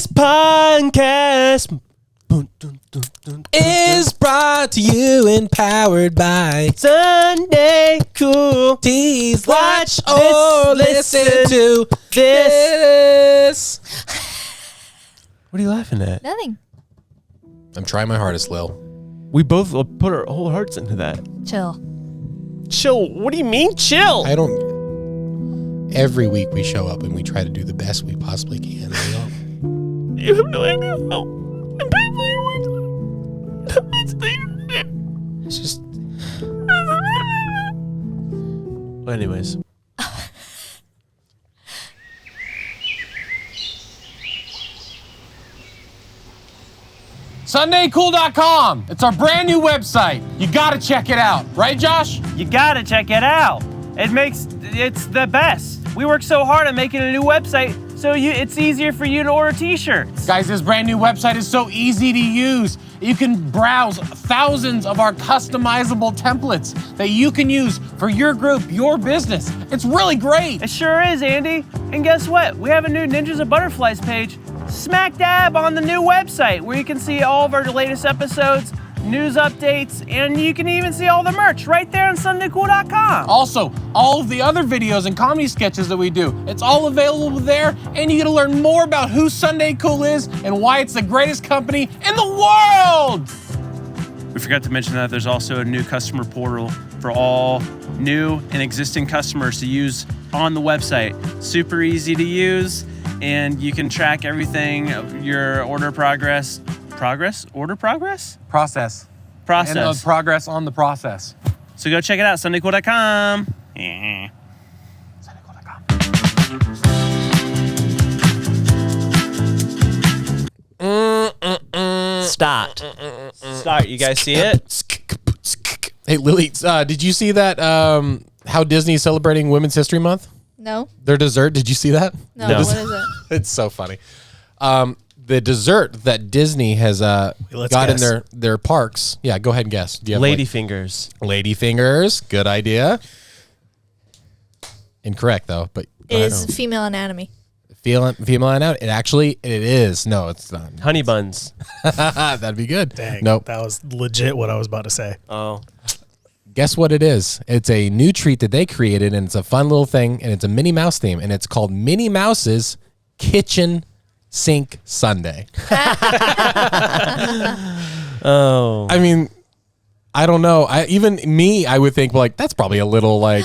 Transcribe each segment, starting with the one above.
This podcast is brought to you and powered by Sunday Cool. Tease. Watch or listen to this. What are you laughing at? Nothing. I'm trying my hardest, Lil. We both put our whole hearts into that. Chill. Chill. What do you mean chill? I don't. Every week we show up and we try to do the best we possibly can. You have no idea how. It's just. Well, anyways. SundayCool.com. It's our brand new website. You gotta check it out. Right, Josh? You gotta check it out. It's the best. We work so hard on making a new website so it's easier for you to order t-shirts. Guys, this brand new website is so easy to use. You can browse thousands of our customizable templates that you can use for your group, your business. It's really great. It sure is, Andy. And guess what? We have a new Ninjas of Butterflies page smack dab on the new website where you can see all of our latest episodes, news updates, and you can even see all the merch right there on SundayCool.com. Also, all of the other videos and comedy sketches that we do, it's all available there, and you get to learn more about who Sunday Cool is and why it's the greatest company in the world. We forgot to mention that there's also a new customer portal for all new and existing customers to use on the website. Super easy to use, and you can track everything of your order progress. Order progress? Process. And progress on the process. So go check it out, SundayCool.com. Yeah. Start. You guys see it? Hey, Lily, did you see that? How Disney's celebrating Women's History Month? No. Their dessert. Did you see that? No. No. What is it? It's so funny. The dessert that Disney has got in their parks. Yeah, go ahead and guess. Do you have Ladyfingers. Ladyfingers. Good idea. Incorrect though, but Is female anatomy. female out. It is. No, it's not. Honey buns. That'd be good. Dang, Nope. that was legit what I was about to say. Oh. Guess what it is? It's a new treat that they created, and it's a fun little thing, and it's a Minnie Mouse theme, and it's called Minnie Mouse's Kitchen Sink Sundae. Oh. I mean, I don't know. I would think like that's probably a little like.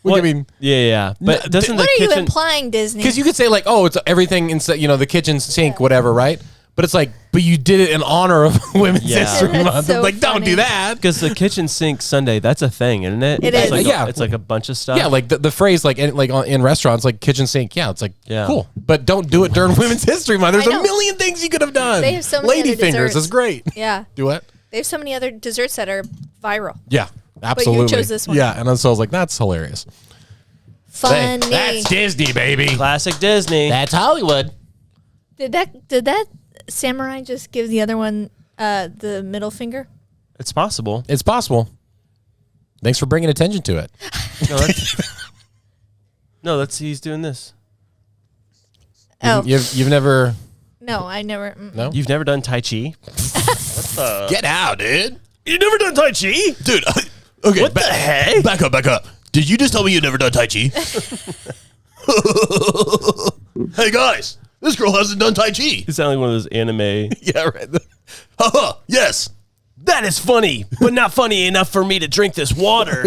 What? I mean, Yeah. But doesn't What the are you kitchen? implying, Disney? because you could say like, oh, it's everything inside, the kitchen sink, whatever, right? But it's like, but you did it in honor of Women's Yeah. History That's Month. so Like, don't funny. do that. Because the kitchen sink Sunday, that's a thing, isn't it? It It's is. like Yeah. it's like a bunch of stuff. Yeah, like the phrase, like in restaurants, like kitchen sink. Yeah, it's like Yeah. cool, but don't do it during Women's History Month. There's I a know. million things you could have done. They have so many other Ladyfingers desserts. is great. Yeah. Do what? They have so many other desserts that are viral. Yeah, absolutely. chose this one. Yeah, and so I was like, that's hilarious. Funny. That's Disney, baby. Classic Disney. That's Hollywood. Did that samurai just give the other one the middle finger? It's possible. It's possible. Thanks for bringing attention to it. No, he's doing this. Oh. You've never. No, I never. No? You've never done Tai Chi? Get out, dude. You never done Tai Chi? Dude, okay. What the heck? Back up. Did you just tell me you've never done Tai Chi? Hey, guys. This girl hasn't done Tai Chi. You sound like one of those anime. Yeah, right. Haha, yes. That is funny, but not funny enough for me to drink this water.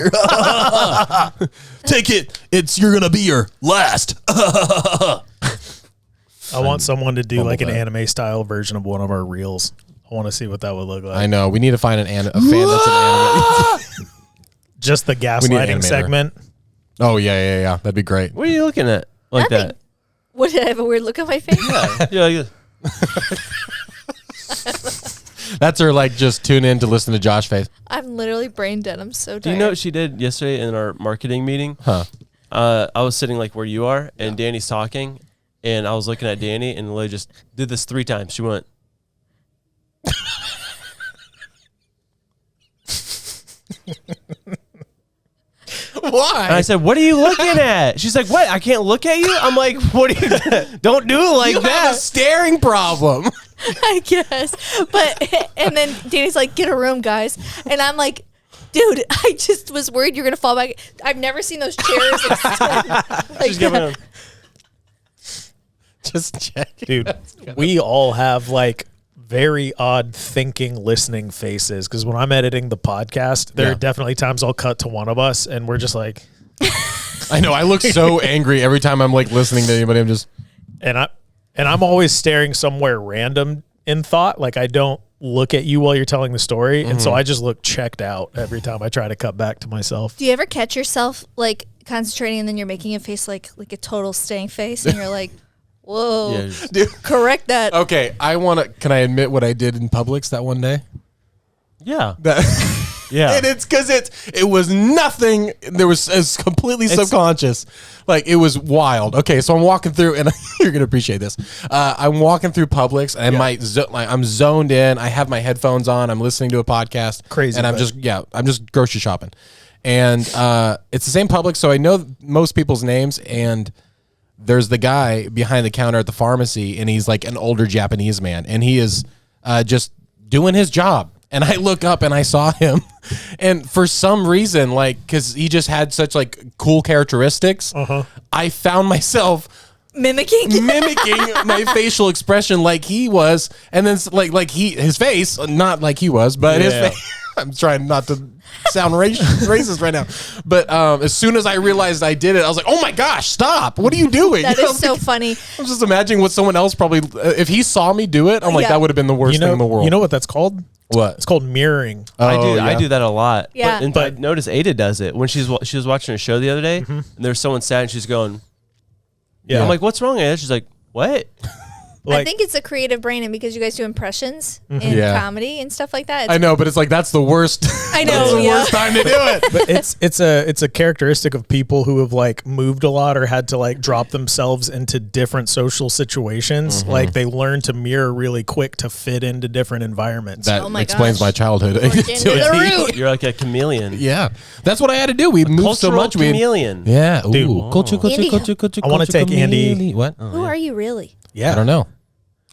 Take it. You're going to be your last. I want someone to do like an that. anime style version of one of our reels. I want to see what that would look like. I know. We need to find a fan that's an anime. Just the We need an gaslighting animator. segment. Oh, yeah. That'd be great. What are you looking at like Nothing. that? What, did I have a weird look on my face? Yeah. That's her, like, just tune in to listen to Josh face. I'm literally brain dead. I'm so tired. Do you know what she did yesterday in our marketing meeting? Huh. I was sitting like where you are, and Danny's talking, and I was looking at Danny, and Lily just did this 3 times. She went. What Why? And I said, what are you looking at? She's like, what? I can't look at you? I'm like, what are you? Don't do it like you that. have a staring problem. I guess. But and then Danny's like, get a room, guys. And I'm like, dude, I just was worried you're gonna fall back. I've never seen those chairs extend like She's giving him. Just check. Dude, we all have like very odd thinking, listening faces. Because when I'm editing the podcast, there are definitely times I'll cut to one of us and we're just like, I know. I look so angry every time I'm like listening to anybody. I'm just, and I'm always staring somewhere random in thought. Like I don't look at you while you're telling the story, and so I just look checked out every time I try to cut back to myself. Do you ever catch yourself like concentrating and then you're making a face like a total stank face and you're like, whoa, Yeah, dude. correct that. Okay, can I admit what I did in Publix that one day? yeah. Yeah. And it's because it was nothing. It's completely subconscious. Like, it was wild. Okay, so I'm walking through, and you're going to appreciate this. I'm walking through Publix, and I'm zoned in. I have my headphones on. I'm listening to a podcast. Crazy. And I'm just grocery shopping. And it's the same Publix, so I know most people's names, and there's the guy behind the counter at the pharmacy, and he's like an older Japanese man, and he is just doing his job. And I look up and I saw him, and for some reason, like, because he just had such like cool characteristics, I found myself mimicking my facial expression like he was, and then his face, not like he was, but his face. I'm trying not to sound racist right now, but as soon as I realized I did it, I was like, "Oh my gosh, stop! What are you doing?" That is so funny. I'm just imagining what someone else probably, if he saw me do it, I'm like, that would have been the worst thing in the world. You know what that's called? What? It's called mirroring. I do that a lot. Yeah. But I noticed Ada does it when she was watching a show the other day, and there's someone sad, and she's going, Yeah. I'm like, what's wrong, Ada? She's like, what? I think it's a creative brain, and because you guys do impressions in comedy and stuff like that. I know, but it's like that's the worst. I know, That's the worst time to do it. But it's a characteristic of people who have like moved a lot or had to like drop themselves into different social situations. Like they learn to mirror really quick to fit into different environments. That Oh my explains gosh. my childhood. Into the root. You're like a chameleon. Yeah, that's what I had to do. We moved so Cultural much. chameleon. Yeah, ooh. Dude. Culture. Andy, I wanna take Andy- chameleon. What? Who are you really? Yeah. I don't know.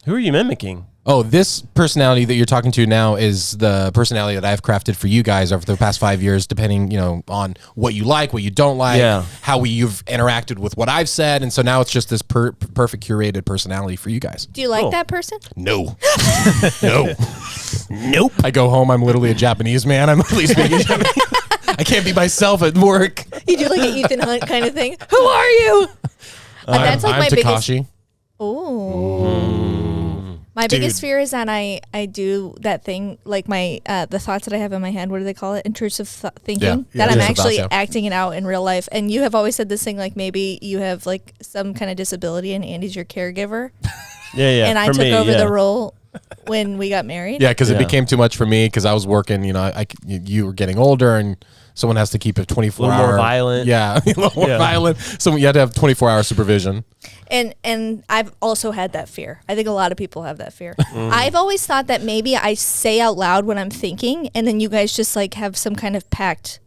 Who are you mimicking? Oh, this personality that you're talking to now is the personality that I've crafted for you guys over the past 5 years, depending, on what you like, what you don't like, how you've interacted with what I've said, and so now it's just this perfect curated personality for you guys. Do you like that person? No, no, nope. I go home. I'm literally a Japanese man. I'm literally speaking Japanese. I can't be myself at work. You do like an Ethan Hunt kind of thing. Who are you? That's like I'm my Takashi. biggest. Oh. My biggest fear is that I do that thing, like my the thoughts that I have in my head. What do they call it? Intrusive thinking. Yeah. That I'm Intrusive actually thoughts, yeah. acting it out in real life. And you have always said this thing, like maybe you have like some kind of disability, and Andy's your caregiver. Yeah. And I took over the role when we got married. Yeah, because it became too much for me because I was working. You were getting older, and someone has to keep a 24-hour. A little more violent. Yeah, a little more violent. So you had to have 24-hour supervision. And I've also had that fear. I think a lot of people have that fear. I've always thought that maybe I say out loud what I'm thinking, and then you guys just like have some kind of pact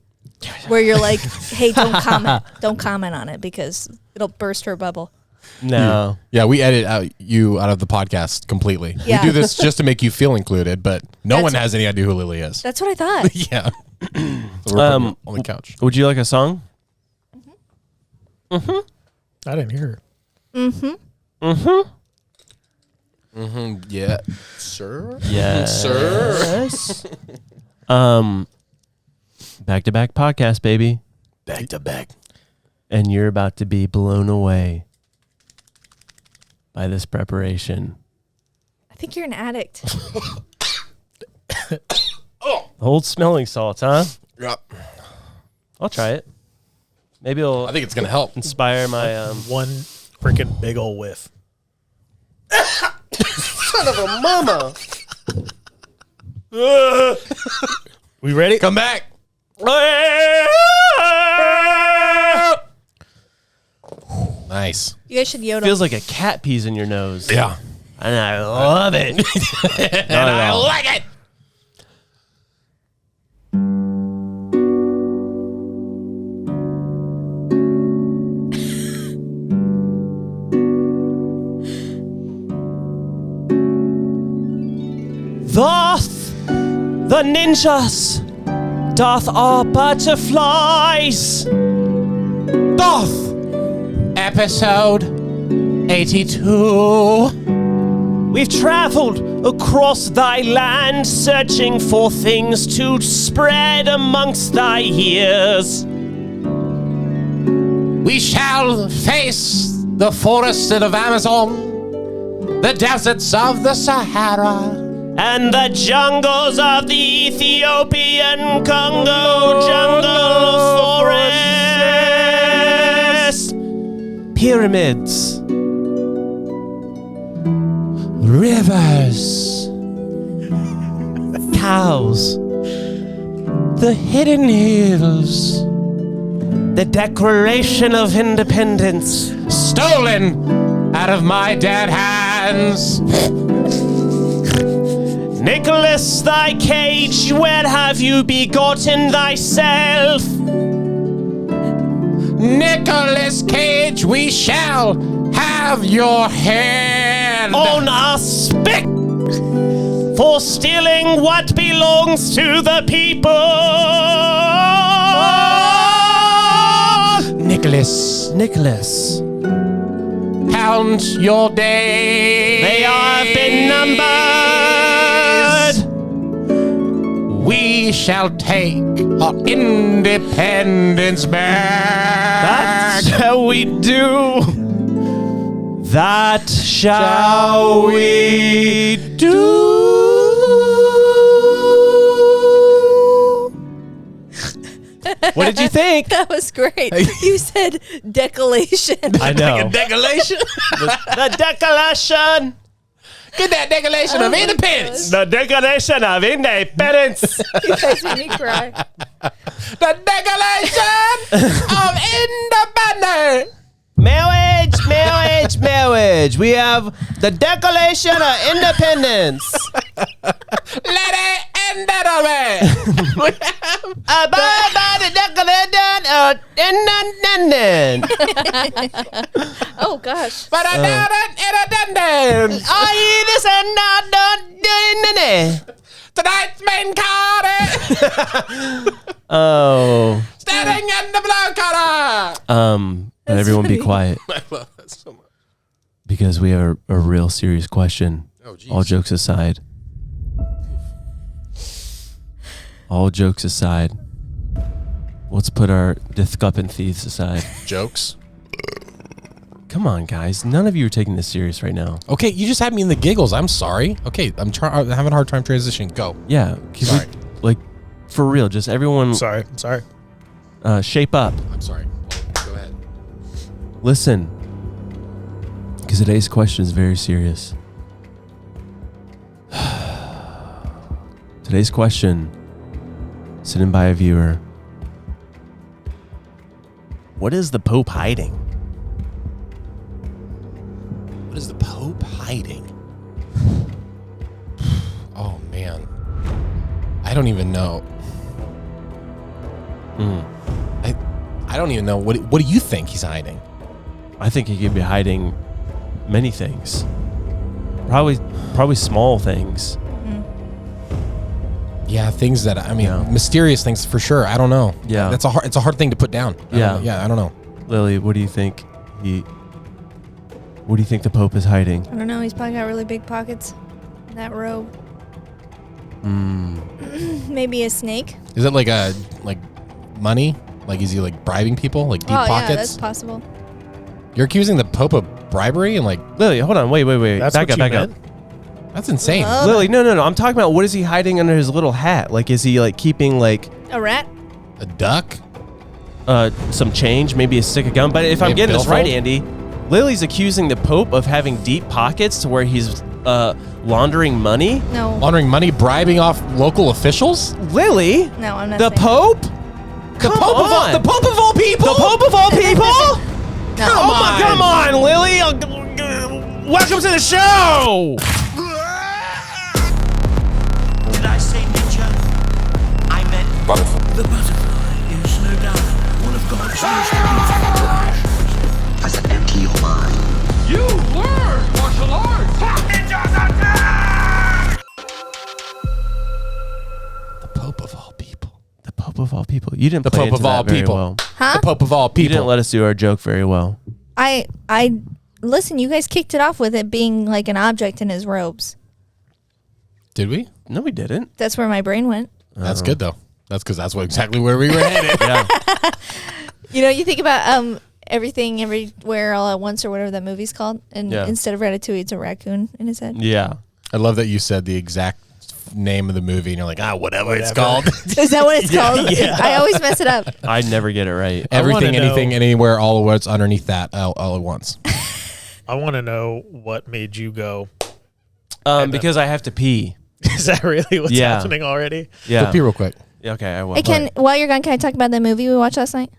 where you're like, hey, don't comment on it because it'll burst her bubble. No. Yeah, we edit you out of the podcast completely. Yeah. We do this just to make you feel included, but no one has any idea who Lily is. That's what I thought. Yeah. So we're putting it on the couch. Would you like a song? I didn't hear her. Yeah. Sir? Yes. Sir? Back-to-back podcast, baby. Back to back. And you're about to be blown away by this preparation. I think you're an addict. Old smelling salts, huh? Yeah. I'll try it. Maybe it'll I think it's going to help. inspire my... One freaking big ol' whiff. Son of a mama! We ready? Come back. Nice. You guys should yodel. Feels like a cat pees in your nose. Yeah. And I love it. And I like it. Doth the ninjas, doth our butterflies. Doth episode 82. We've traveled across thy land, searching for things to spread amongst thy ears. We shall face the forests of Amazon, the deserts of the Sahara, And the jungles of the Ethiopian Congo jungle forest. Pyramids. rivers, Cows. the hidden hills, The Declaration of Independence. stolen out of my dead hands. Nicholas, thy cage, where have you begotten thyself? Nicholas Cage, we shall have your head. On a spit for stealing what belongs to the people. Nicholas, Count your days. they have been numbered. We shall take our independence back. That shall we do. That shall we do. What did you think? That was great. You said decolation. I know. Decolation. The Declaration. Get that Declaration of Independence. The Declaration of Independence. You guys made me cry. The Declaration of Independence. Marriage. We have the Declaration of Independence. Ladies and gentlemen. By the Declaration of Independence. Oh gosh. But I know that independence. Are you this and not doing Tonight's main card. Oh. Standing in the blue color. But everyone be funny. quiet. I love that so much. Because we have a real serious question. Oh, geez. All jokes aside. Let's put our Dithcup thieves aside. Jokes. Come on, guys. None of you are taking this serious right now. Okay, you just had me in the giggles. I'm sorry. Okay, I'm having a hard time transitioning. Go. Yeah. 'Cause Sorry. like, for real, just everyone Sorry. shape up. I'm sorry. Go ahead. Listen. Because today's question is very serious. Today's question, sent in by a viewer. What is the Pope hiding? What is the Pope hiding? Oh, man. I don't even know. I don't even know. What do you think he's hiding? I think he could be hiding many things. Probably small things. Yeah, things that, I mean, Yeah. mysterious things for sure. I don't know. Yeah. It's a hard thing to put down. I don't know. I don't know. Lily, what do you think what do you think the Pope is hiding? I don't know. He's probably got really big pockets. That robe. Maybe a snake. Is it like money? Like, is he like bribing people? Like deep Oh pockets? yeah, that's possible. You're accusing the Pope of bribery and like, Lily, hold on. Wait. That's back what up. you meant? that's insane. Oh. Lily, no. I'm talking about what is he hiding under his little hat? Like, is he like keeping like A rat. A duck? some change, maybe a stick of gum? But if I'm Maybe getting this right, billfold? Andy, Lily's accusing the Pope of having deep pockets to where he's laundering money. No. Laundering money, bribing off local officials? Lily, No, I'm not. the saying Pope, The Pope of all people? the Pope of all people. that. Oh my, come on, Lily. Welcome to the show. Did I say ninja? I meant butterfly. The butterfly is no doubt one of God's most beautiful creations. Does it empty your mind? You learn martial arts! Ninjas attack! people. You didn't The play Pope into of that all very people. well. The Pope of all You didn't people. let us do our joke very well. I listen. You guys kicked it off with it being like an object in his robes. Did we? No, we didn't. That's where my brain went. That's good though. That's because that's exactly where we were headed. Yeah. You know, you think about everything, everywhere, all at once, or whatever that movie's called, and instead of Ratatouille, it's a raccoon in his head. Yeah. I love that you said the exact name of the movie, and you're like, whatever it's called. Is that what it's called? Yeah. I always mess it up. I never get it right. Everything, wanna know- anything, anywhere, all of what's underneath that, all at once. I want to know what made you go. Because I have to pee. Is that really what's Yeah. happening already? Yeah. Go pee real quick. Okay, I will. Hey, while you're gone, can I talk about that movie we watched last night?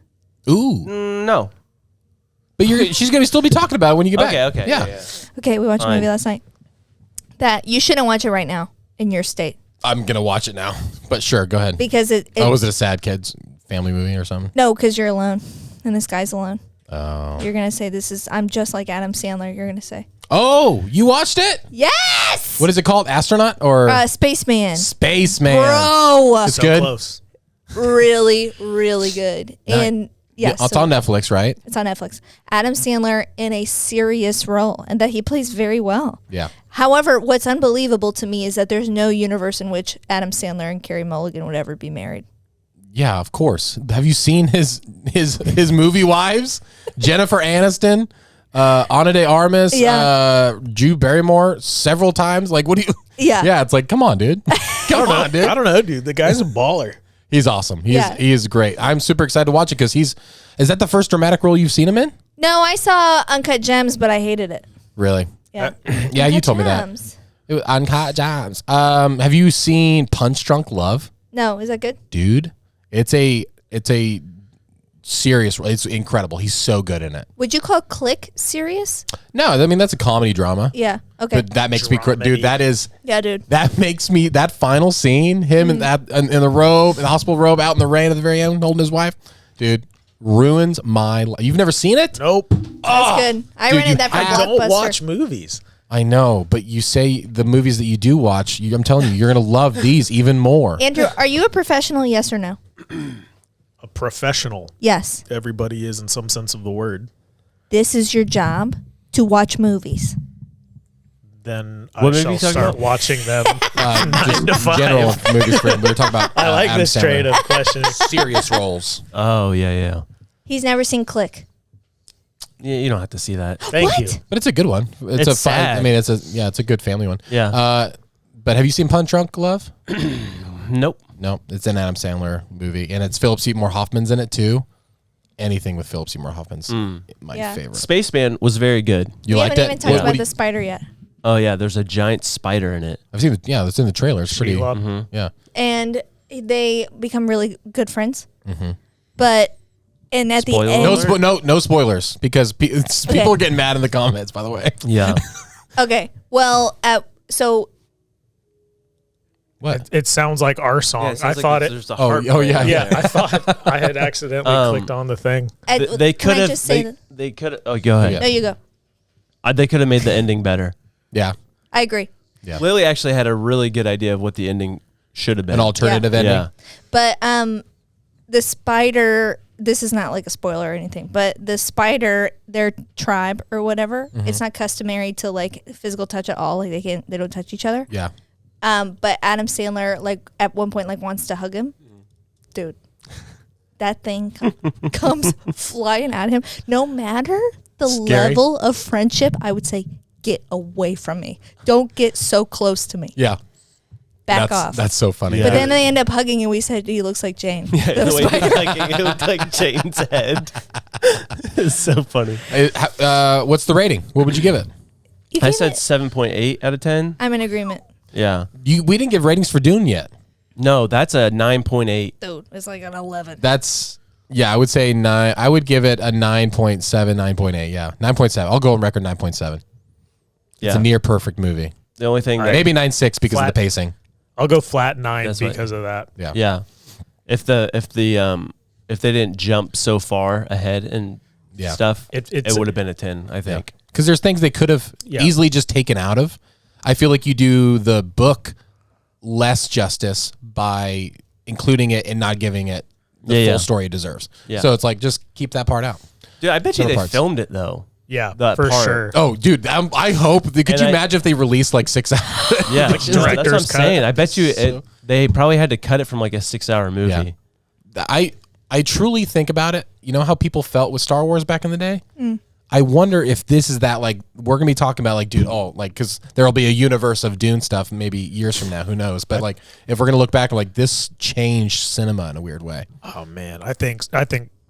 Ooh, No. but she's gonna still be talking about it when you get back. Okay. Yeah. Okay, we watched a Fine. movie last night that you shouldn't watch it right now in your state I'm gonna watch it now. But sure, go ahead. because it Was it a sad kids family movie or something? no, because you're alone and this guy's alone. Oh. You're gonna say I'm just like Adam Sandler. You're gonna say Oh, you watched it? yes. What is it called? Astronaut or Spaceman, Spaceman? bro, It's So good. close. really, really good. And yes, It's on Netflix, right? It's on Netflix. Adam Sandler in a serious role, and that he plays very well. Yeah. However, what's unbelievable to me is that there's no universe in which Adam Sandler and Carey Mulligan would ever be married. Yeah, of course. Have you seen his movie wives? Jennifer Aniston, Ana de Armas, Drew Barrymore several times. Like, what do you? Yeah. Yeah, it's like, come on, dude. Come on, dude. I don't know, dude. The guy's a baller. He's awesome. Yeah. He is great. I'm super excited to watch it because is that the first dramatic role you've seen him in? No, I saw Uncut Gems, but I hated it. Really? Yeah. Yeah, you Uncut told me that. Gems. It was Uncut Gems. Have you seen Punch Drunk Love? No, is that good? Dude, it's a serious. It's incredible. He's so good in it. Would you call Click serious? No, I mean that's a comedy drama. Yeah. Okay. But that makes me dude. Yeah, dude. That makes me that final scene, him in the robe, in the hospital robe, out in the rain at the very end, holding his wife, dude, ruins my life. You've never seen it? Nope. That's good. I dude, rented that for I Blockbuster. don't watch movies. I know, but you say the movies that you do watch. I'm telling you, you're gonna love these even more. Andrew, are you a professional? Yes or no? A professional. Yes. Everybody is in some sense of the word. This is your job to watch movies. Then What I movie shall you talking start about? watching them. Just 5. general movies for him. We were talking about. I like Adam this Sandler. trade of questions. Serious roles. Oh, yeah. He's never seen Click. Yeah, you don't have to see that. Thank What? you. But it's a good one. It's It's a fun. sad. I mean, it's a good family one. Yeah. But have you seen Punch Drunk Love? Nope. No, it's an Adam Sandler movie, and it's Philip Seymour Hoffman's in it too. Anything with Philip Seymour Hoffman's my Yeah. favorite. Spaceman was very good. You we liked haven't it? even talked What about do the you- spider yet. Oh, yeah, there's a giant spider in it. I've seen it. Yeah, it's in the trailer. It's pretty. Sheila. Yeah. And they become really good friends. But and at Spoiler the end, alert. No spoilers because people are getting mad in the comments. By the way, Yeah. okay. Well, so what? It sounds like our song. I thought it. There's a Oh, heart oh, yeah, right Yeah, there. I thought I had accidentally clicked on the thing. They can could I have. just say that? They could. Oh, go ahead. Yeah. No, you go. They could have made the ending better. Yeah, I agree. yeah. Lily actually had a really good idea of what the ending should have been. An alternative ending. Yeah. But the spider. This is not like a spoiler or anything. But the spider, their tribe or whatever, it's not customary to like physical touch at all. Like they don't touch each other. Yeah. But Adam Sandler, like at one point, like wants to hug him. Dude, that thing comes flying at him. No matter the Scary. level of friendship, I would say, get away from me. Don't get so close to me. Yeah. Back that's, off. That's so funny. But then they end up hugging, and we said he looks like Jane. The way it looked like Jane's head. It's so funny. What's the rating? What would you give it? You I gave said it- 7.8 out of 10. I'm in agreement. Yeah. We didn't give ratings for Dune yet. No, that's a 9.8. Dude, it's like an 11. That's I would say 9. I would give it a 9.7, 9.8. Yeah, 9.7. I'll go on record 9.7. Yeah. It's a near perfect movie. The only thing that, Maybe 9.6 because of Flat. the pacing. I'll go flat 9 That's right. because of that. Yeah. yeah. If they didn't jump so far ahead and Yeah. stuff, It- it it's- would have been a 10, I think. Because there's things they could have Yeah. easily just taken out of. I feel like you do the book less justice by including it and not giving it, the Yeah, full story it deserves. Yeah. So it's like, just keep that part out. Dude, I bet you Little they parts. filmed it though. Yeah, That for part. sure. Oh, dude, I hope. Could And you I- imagine if they released like 6 hours? Yeah, Like that's what I'm director's cut. saying. I bet you they probably had to cut it from like a 6-hour movie. Yeah. I truly think about it. You know how people felt with Star Wars back in the day? I wonder if this is that, like, we're going to be talking about, like, dude, because there'll be a universe of Dune stuff maybe years from now. Who knows? But, like, if we're going to look back, like, this changed cinema in a weird way. Oh man, I think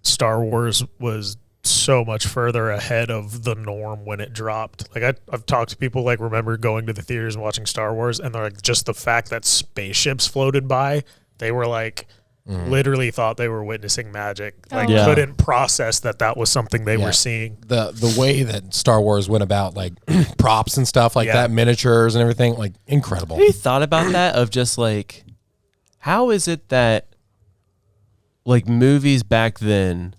Star Wars was so much further ahead of the norm when it dropped. Like I've talked to people like remember going to the theaters and watching Star Wars, and they're like, just the fact that spaceships floated by, they were like literally thought they were witnessing magic. Like Yeah. couldn't process that was something they Yeah. were seeing. The way that Star Wars went about, like, props and stuff like Yeah. that, miniatures and everything, like, incredible. Have you thought about that? Of just like, how is it that like movies back then,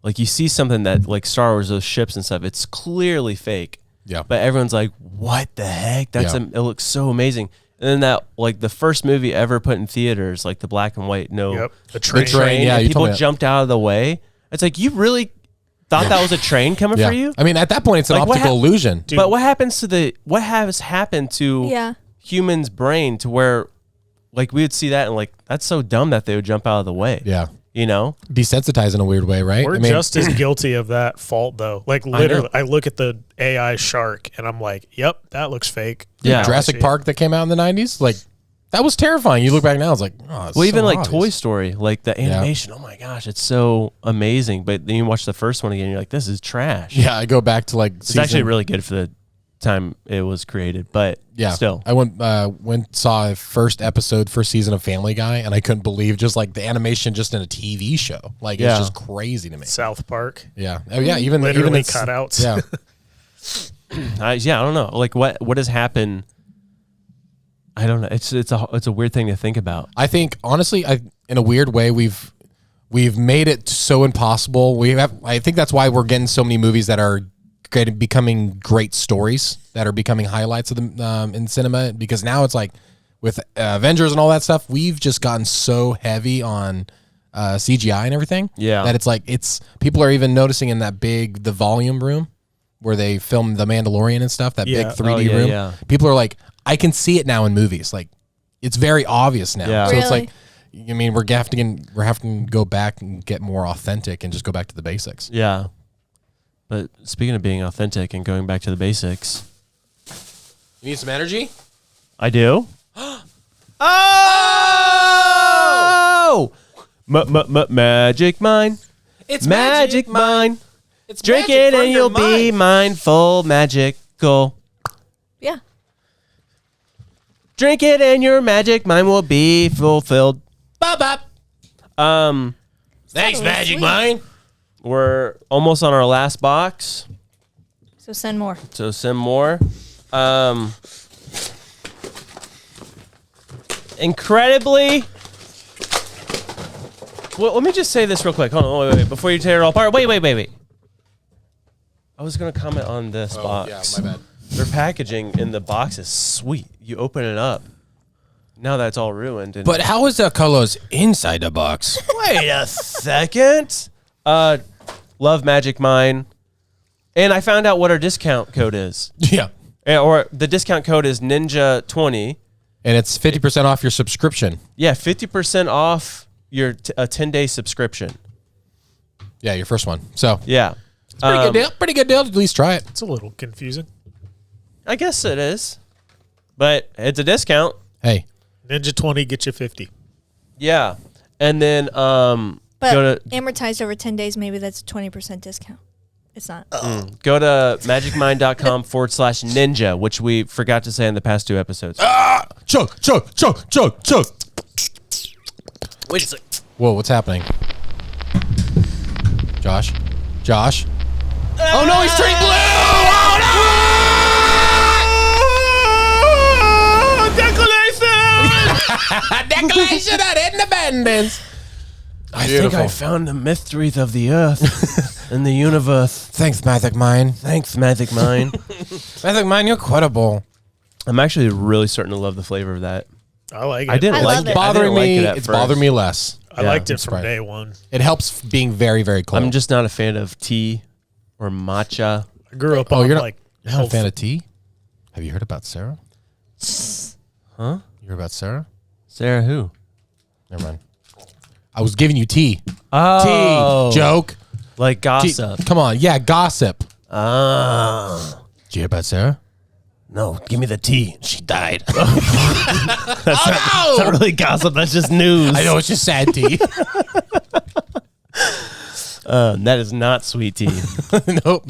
like you see something that like Star Wars, those ships and stuff, it's clearly fake. Yeah. But everyone's like, what the heck? That's Yeah. it looks so amazing. And then that like the first movie ever put in theaters, like the black and white, Yep. The train. train. Yeah, and you people told me that. jumped out of the way. It's like, you really thought that was a train coming Yeah. for you? I mean, at that point, it's an Like, what optical illusion. Dude. But what happens to what has happened to Yeah. humans' brain to where like we would see that and like that's so dumb that they would jump out of the way. Yeah. You know? Desensitized in a weird way, right? We're just as guilty of that fault though. Like literally, I look at the AI shark and I'm like, "Yep, that looks fake." Yeah. Jurassic Park that came out in the 90s, like, that was terrifying. You look back now, it's like, oh, it's Well, even so like obvious. Toy Story, like the animation, oh my gosh, it's so amazing. But then you watch the first one again, you're like, this is trash. Yeah, I go back to like It's actually really good for the time it was created, but still. I went saw first season of Family Guy, and I couldn't believe just like the animation just in a TV show. Like, it's just crazy to me. South Park. Yeah. Oh yeah. Even Literally it's- cutouts. Yeah. I don't know. Like what has happened? I don't know. It's a weird thing to think about. I think honestly, in a weird way, we've made it so impossible. I think that's why we're getting so many movies that are becoming great stories, that are becoming highlights of the in cinema. Because now it's like with Avengers and all that stuff, we've just gotten so heavy on CGI and everything. Yeah. That it's like people are even noticing in the volume room where they filmed The Mandalorian and stuff. That big 3D room. Yeah. People are like, I can see it now in movies. Like, it's very obvious now. Yeah. So it's Really? like, I mean, we're having to go back and get more authentic and just go back to the basics. Yeah. But speaking of being authentic and going back to the basics, You need some energy? I do. Oh! Magic mine. It's Magic mine. It's Drink magic it from and your you'll be mind. mindful, magical. Yeah. Drink it and your magic mind will be fulfilled. Bop, bop. That Thanks, was Magic sweet. Mine. We're almost on our last box, So send more. so send more. Incredibly. Well, let me just say this real quick. Hold on, wait. Before you tear it all apart. Wait. I was gonna comment on this box. Yeah, my bad. Their packaging in the box is sweet. You open it up. Now that's all ruined. And But how is the colors inside the box? wait a second. Love Magic Mine. And I found out what our discount code is. Yeah. Or the discount code is Ninja20. And it's 50% off your subscription. Yeah, 50% off your a 10-day subscription. Yeah, your first one. So, Yeah. pretty good deal. Pretty good deal. At least try it. It's a little confusing. I guess it is. But it's a discount. Hey, Ninja 20 get you 50. Yeah. And then But go to amortized over 10 days, maybe that's a 20% discount. It's not. go to magicmind.com/ninja, which we forgot to say in the past 2 episodes. chug. Wait a sec. Whoa, what's happening? Josh? Oh no, he's turning blue! Oh no! Declaration of Independence! I think I found the mysteries of the earth and the universe. Thanks, Magic Mine. Thanks, Magic Mine. Magic Mine, you're credible. I'm actually really starting to love the flavor of that. I like it. I didn't I like love it. it. I didn't like it at It's first. bothering me less. I liked it from right. day one. It helps being very, very cold. I'm just not a fan of tea or matcha. I grew up Oh, on you're not, like you're not a fan of tea? Have you heard about Sarah? Huh? You heard about Sarah? Sarah who? Never mind. I was giving you tea. Oh. Tea. Joke. Like Tea. gossip. Come on. Yeah, gossip. Ah. Did you hear about Sarah? No, give me the tea. She died. That's It's not really gossip. That's just news. I know, it's just sad tea. That is not sweet tea. Nope.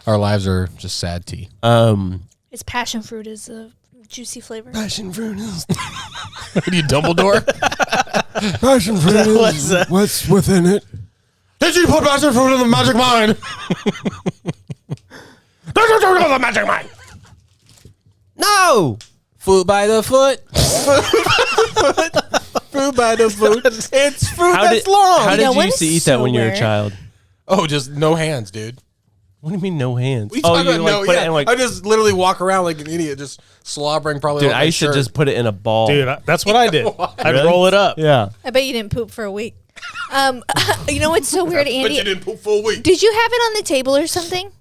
Our lives are just sad tea. It's passion fruit is a juicy flavor. Passion fruit is. What are you, Dumbledore? Passion fruit is. What's within it? Did you put passion fruit in the magic mine? Did you go to the magic mine? No. Food by the foot. Fruit by the foot. It's fruit that's long. How did know you what used to is eat that when you were a so child? Oh, just no hands, dude. What do you mean no hands? What are you Oh, talking you about? like put it in like. I just literally walk around like an idiot, just slobbering probably. Dude, over I my used to shirt. just put it in a ball. Dude, that's what I did. I'd Really? roll it up. Yeah. I bet you didn't poop for a week. You know what's so weird, But you Andy? didn't poop full week. Did you have it on the table or something?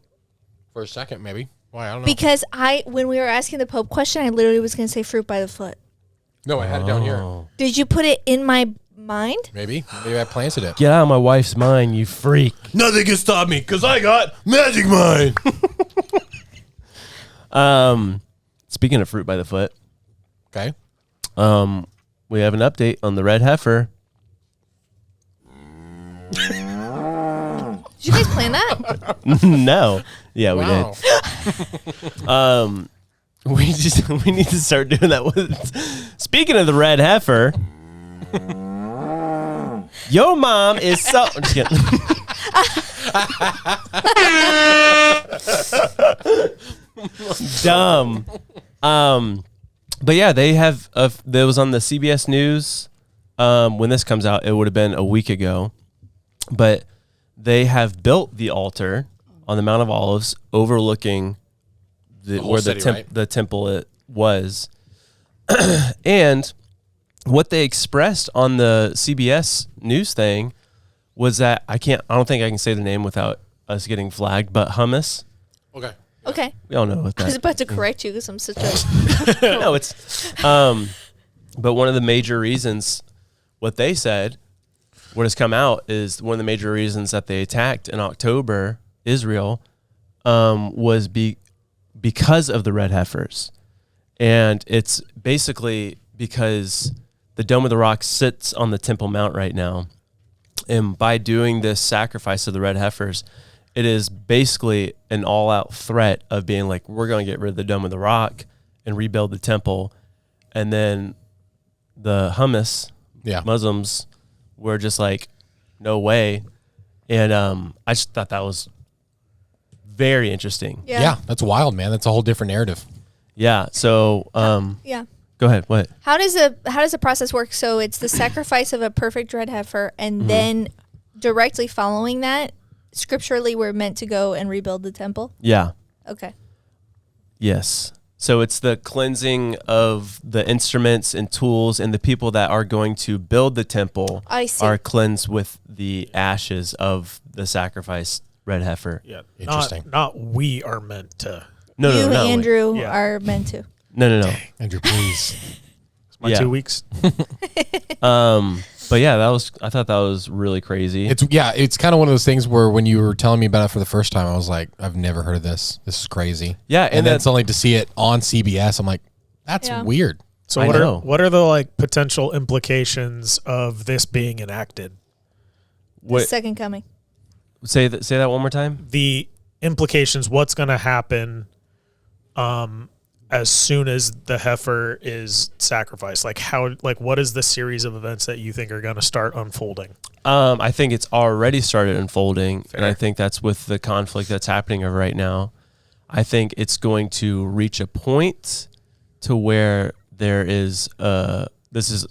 For a second, maybe. Why? I don't know. Because when we were asking the Pope question, I literally was going to say fruit by the foot. No, I had it down here. Did you put it in my mind? Maybe I planted it. Get out of my wife's mind, you freak. Nothing can stop me because I got magic mind. Speaking of fruit by the foot, Okay. we have an update on the red heifer. Did you guys plan that? No. Yeah, we Wow. did. We need to start doing that with. Speaking of the red heifer, your mom is so. I'm just kidding. Dumb. But yeah, they have. That was on the CBS News. When this comes out, it would have been a week ago. But they have built the altar on the Mount of Olives, overlooking where city, right? the temple it was. And what they expressed on the CBS News thing was that I don't think I can say the name without us getting flagged, but hummus. Okay. Okay. We all know what I was that. about to correct you because I'm such a. No, it's. But one of the major reasons, what they said, what has come out is one of the major reasons that they attacked in October Israel, was because of the red heifers, and it's basically because the Dome of the Rock sits on the Temple Mount right now, and by doing this sacrifice of the red heifers, it is basically an all-out threat of being like, we're going to get rid of the Dome of the Rock and rebuild the temple. And then the hummus Muslims were just like, no way. And I just thought that was very interesting. Yeah, that's wild, man. That's a whole different narrative. Yeah. So Yeah. go ahead. What? How does the process work? So it's the sacrifice of a perfect red heifer, and then directly following that, scripturally, we're meant to go and rebuild the temple. Yeah. Okay. Yes. So it's the cleansing of the instruments and tools, and the people that are going to build the temple I see. are cleansed with the ashes of the sacrificed red heifer. Yeah. Interesting. Not we are meant to. No, You, no, no, Andrew, Yeah. are meant to. no. Andrew, please. It's my Yeah. 2 weeks. But yeah, I thought that was really crazy. It's kind of one of those things where when you were telling me about it for the first time, I was like, I've never heard of this. This is crazy. Yeah, and and then that's only to see it on CBS, I'm like, that's Yeah. weird. So I know. what are the like potential implications of this being enacted? The second coming. say that one more time. The implications, what's going to happen as soon as the heifer is sacrificed? Like what is the series of events that you think are going to start unfolding? I think it's already started unfolding, and I think that's with the conflict that's happening right now. I think it's going to reach a point to where there is this is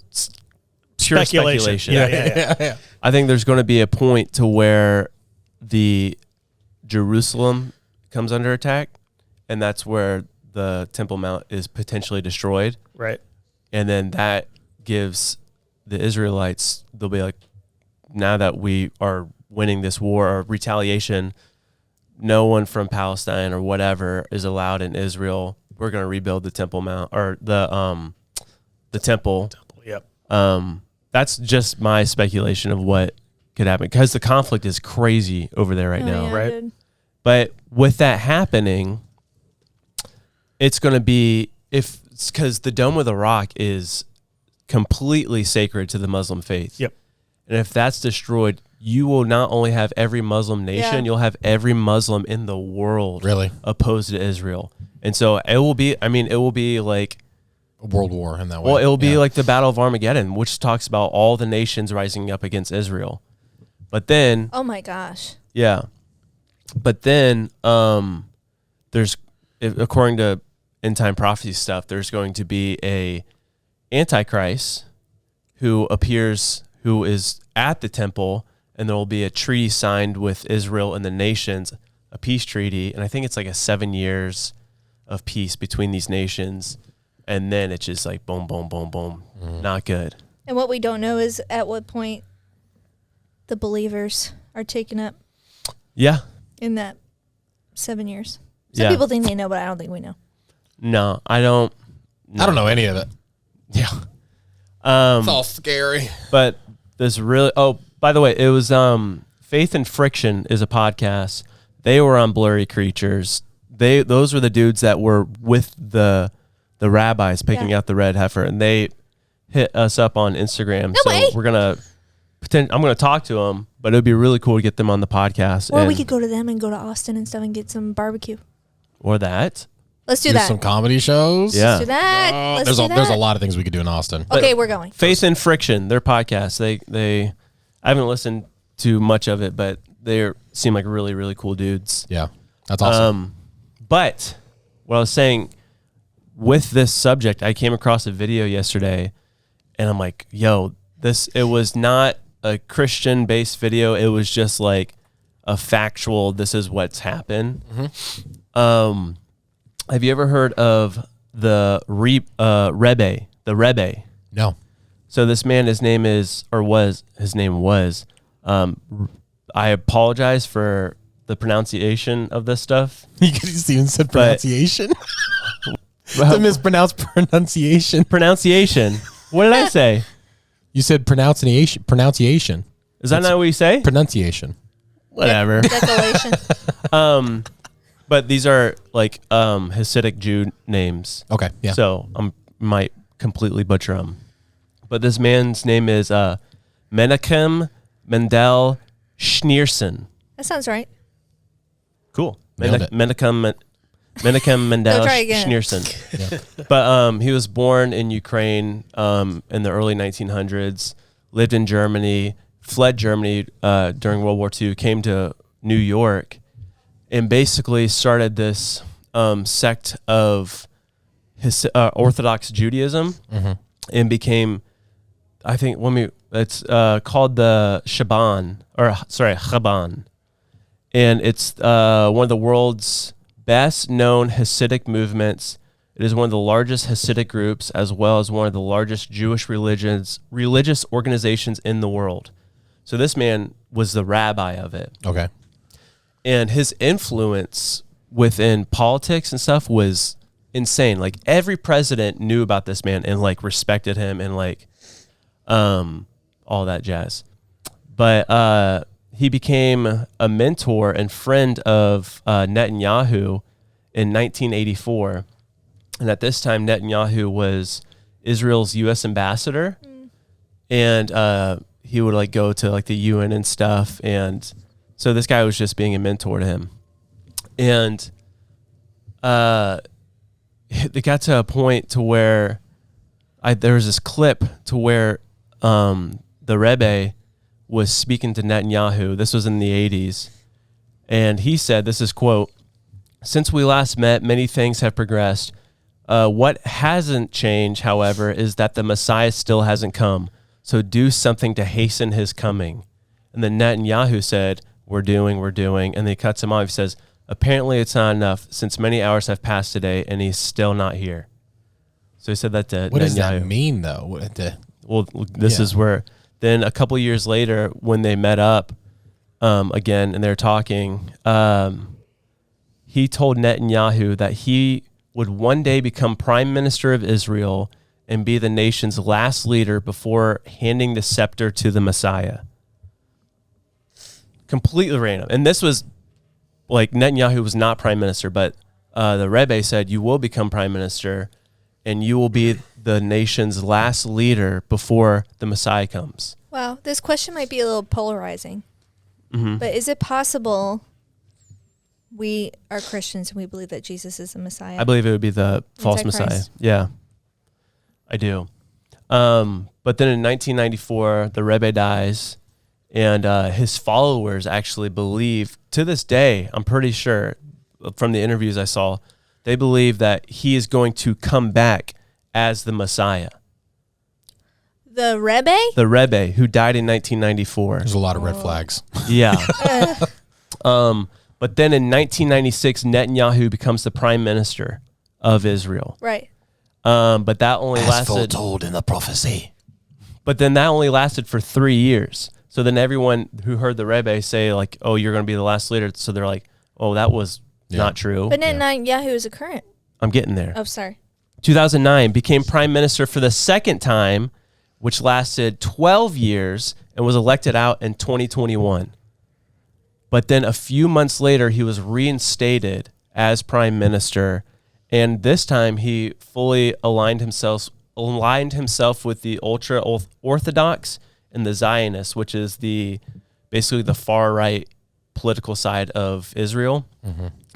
pure speculation. Yeah. I think there's going to be a point to where the Jerusalem comes under attack, and that's where the Temple Mount is potentially destroyed. Right. And then that gives the Israelites, they'll be like, now that we are winning this war or retaliation, no one from Palestine or whatever is allowed in Israel. We're going to rebuild the Temple Mount or the temple. Yep. That's just my speculation of what could happen because the conflict is crazy over there right now. Yeah, right? dude. But with that happening, it's going to be because the Dome of the Rock is completely sacred to the Muslim faith. Yep. And if that's destroyed, you will not only have every Muslim nation, you'll have every Muslim in the world Really? opposed to Israel. And so it will be, it will be like A world war in that way. Well, it'll be like the Battle of Armageddon, which talks about all the nations rising up against Israel. But then, Oh my gosh. yeah. But then, according to end time prophecy stuff, there's going to be a Antichrist who appears, who is at the temple, and there will be a treaty signed with Israel and the nations, a peace treaty, and I think it's like a 7 years of peace between these nations. And then it's just like boom, boom, boom, boom. Not good. And what we don't know is at what point the believers are taken up Yeah. in that 7 years. Some Yeah. people think they know, but I don't think we know. No, I don't. I don't know any of it. Yeah. It's all scary. But this really. Oh, by the way, it was Faith and Friction is a podcast. They were on Blurry Creatures. Those were the dudes that were with the rabbis picking out the red heifer, and they hit us up on Instagram. No way. We're gonna I'm gonna talk to them, but it would be really cool to get them on the podcast. Or we and- could go to them and go to Austin and stuff and get some barbecue. or that. Let's do Do that. some comedy shows. Yeah. Let's do that. Let's do There's a that. lot of things we could do in Austin. Okay, we're going. Faith and Friction, their podcast. They I haven't listened to much of it, but they seem like really, really cool dudes. Yeah, that's awesome. But what I was saying with this subject, I came across a video yesterday, and I'm like, yo, it was not a Christian-based video. It was just like a factual, this is what's happened. Have you ever heard of the Rebbe? The Rebbe. No. So this man, his name was. I apologize for the pronunciation of this stuff. You even said pronunciation. The mispronounced pronunciation. Pronunciation. What did I say? You said pronunciation. Pronunciation. Is that not what you say? Pronunciation. Whatever. Desolation. But these are like Hasidic Jew names. Okay. Yeah. So I might completely butcher them. But this man's name is Menachem Mendel Schneerson. That sounds right. Cool. Nailed it. Menachem Mendel try again. Schneerson. But he was born in Ukraine in the early 1900s, lived in Germany, fled Germany during World War II, came to New York, and basically started this sect of Orthodox Judaism and became, I think, it's called the Chabad. And it's one of the world's best known Hasidic movements. It is one of the largest Hasidic groups, as well as one of the largest Jewish religious organizations in the world. So this man was the rabbi of it. Okay. And his influence within politics and stuff was insane. Like every president knew about this man and like respected him and like all that jazz. But he became a mentor and friend of Netanyahu in 1984. And at this time, Netanyahu was Israel's U.S. ambassador. And he would like go to like the UN and stuff. And so this guy was just being a mentor to him. And it got to a point to where there was this clip to where the Rebbe was speaking to Netanyahu. This was in the 80s. And he said, this is quote, "Since we last met, many things have progressed. What hasn't changed, however, is that the Messiah still hasn't come. So do something to hasten his coming." And then Netanyahu said, we're doing. And then he cuts him off. He says, "Apparently it's not enough since many hours have passed today and he's still not here." So he said that to What Netanyahu. does that mean, though? Well, this is where then a couple years later when they met up again and they're talking, he told Netanyahu that he would one day become prime minister of Israel and be the nation's last leader before handing the scepter to the Messiah. Completely random. And this was like Netanyahu was not prime minister, but the Rebbe said, you will become prime minister and you will be the nation's last leader before the Messiah comes. Wow, this question might be a little polarizing. But is it possible we are Christians and we believe that Jesus is the Messiah? I believe it would be the false Messiah. Antichrist. Yeah, I do. But then in 1994, the Rebbe dies, and his followers actually believe, to this day, I'm pretty sure, from the interviews I saw, they believe that he is going to come back as the Messiah. The Rebbe? The Rebbe, who died in 1994. There's a lot of red flags. Yeah. But then in 1996, Netanyahu becomes the prime minister of Israel. Right. But that only lasted. foretold in the prophecy. But then that only lasted for 3 years. So then everyone who heard the Rebbe say like, "Oh, you're going to be the last leader," so they're like, "Oh, that was not true." But Netanyahu is a current. I'm getting there. Oh, sorry. 2009 became prime minister for the second time, which lasted 12 years and was elected out in 2021. But then a few months later, he was reinstated as prime minister, and this time he fully aligned himself with the ultra orthodox and the Zionists, which is basically the far right political side of Israel.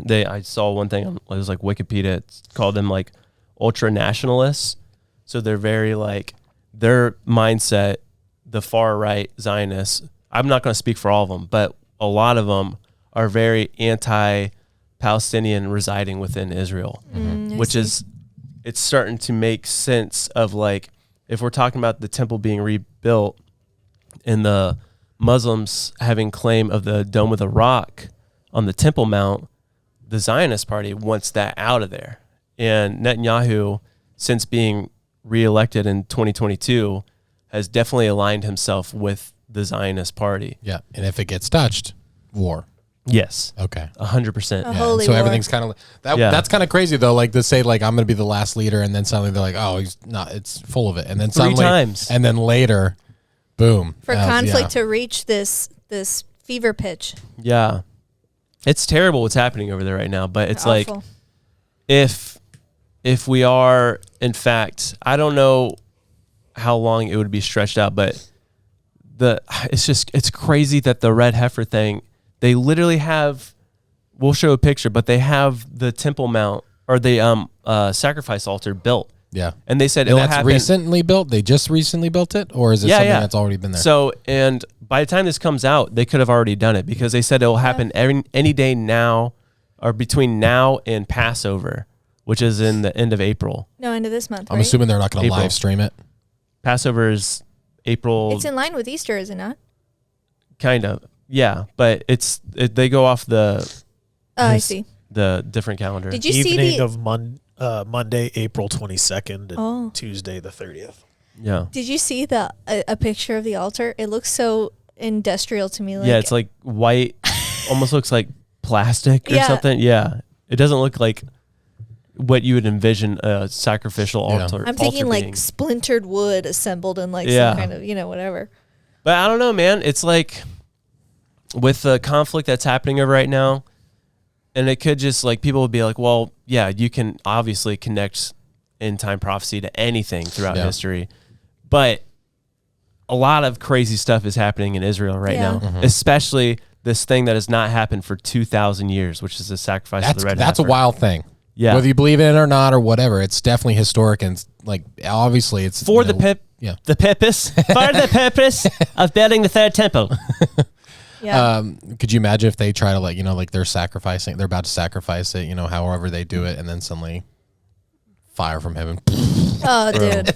I saw one thing, it was like Wikipedia, it called them like ultra nationalists. So they're very like, their mindset, the far right Zionists, I'm not going to speak for all of them, but a lot of them are very anti-Palestinian residing within Israel, which is, it's starting to make sense of like, if we're talking about the temple being rebuilt and the Muslims having claim of the Dome of the Rock on the Temple Mount, the Zionist party wants that out of there. And Netanyahu, since being reelected in 2022, has definitely aligned himself with the Zionist party. Yeah, and if it gets touched, war. Yes. Okay. 100%. A holy so war. everything's kind of that's kind of crazy though. Like to say like I'm going to be the last leader, and then suddenly they're like, oh, he's not. It's full of it, and then suddenly, 3 times, and then later, boom. For conflict to reach this fever pitch. Yeah, it's terrible what's happening over there right now. But it's like, Awful. if we are in fact, I don't know how long it would be stretched out, but it's crazy that the red heifer thing, they literally have, we'll show a picture, but they have the Temple Mount or the sacrifice altar built. Yeah. And they said and it'll that's happen. recently built? They just recently built it? Or is it something that's already been there? So, and by the time this comes out, they could have already done it because they said it will happen any day now or between now and Passover, which is in the end of April. No, end of this month, I'm right? assuming they're not going to April. live stream it. Passover is April. It's in line with Easter, is it not? Kind of. Yeah, but they go off the I see. the different calendar. Did you see Evening the of Monday, April 22nd, and Oh. Tuesday the 30th. Yeah. Did you see a picture of the altar? It looks so industrial to me. Like, Yeah, it's like white, almost looks like plastic or Yeah. something. Yeah. It doesn't look like what you would envision a sacrificial altar. I'm thinking altar like being. splintered wood assembled in like Yeah. some kind of, whatever. But I don't know, man. It's like with the conflict that's happening over right now, and it could just like people would be like, well, yeah, you can obviously connect end time prophecy to anything throughout history, but a lot of crazy stuff is happening in Israel right now, especially this thing that has not happened for 2,000 years, which is the sacrifice of the red That's a heifer. wild thing. Yeah. Whether you believe in it or not or whatever, it's definitely historic and like obviously it's For the purpose for the purpose of building the third temple. Yeah. Could you imagine if they try to like they're about to sacrifice it, however they do it, and then suddenly fire from heaven. Oh, dude.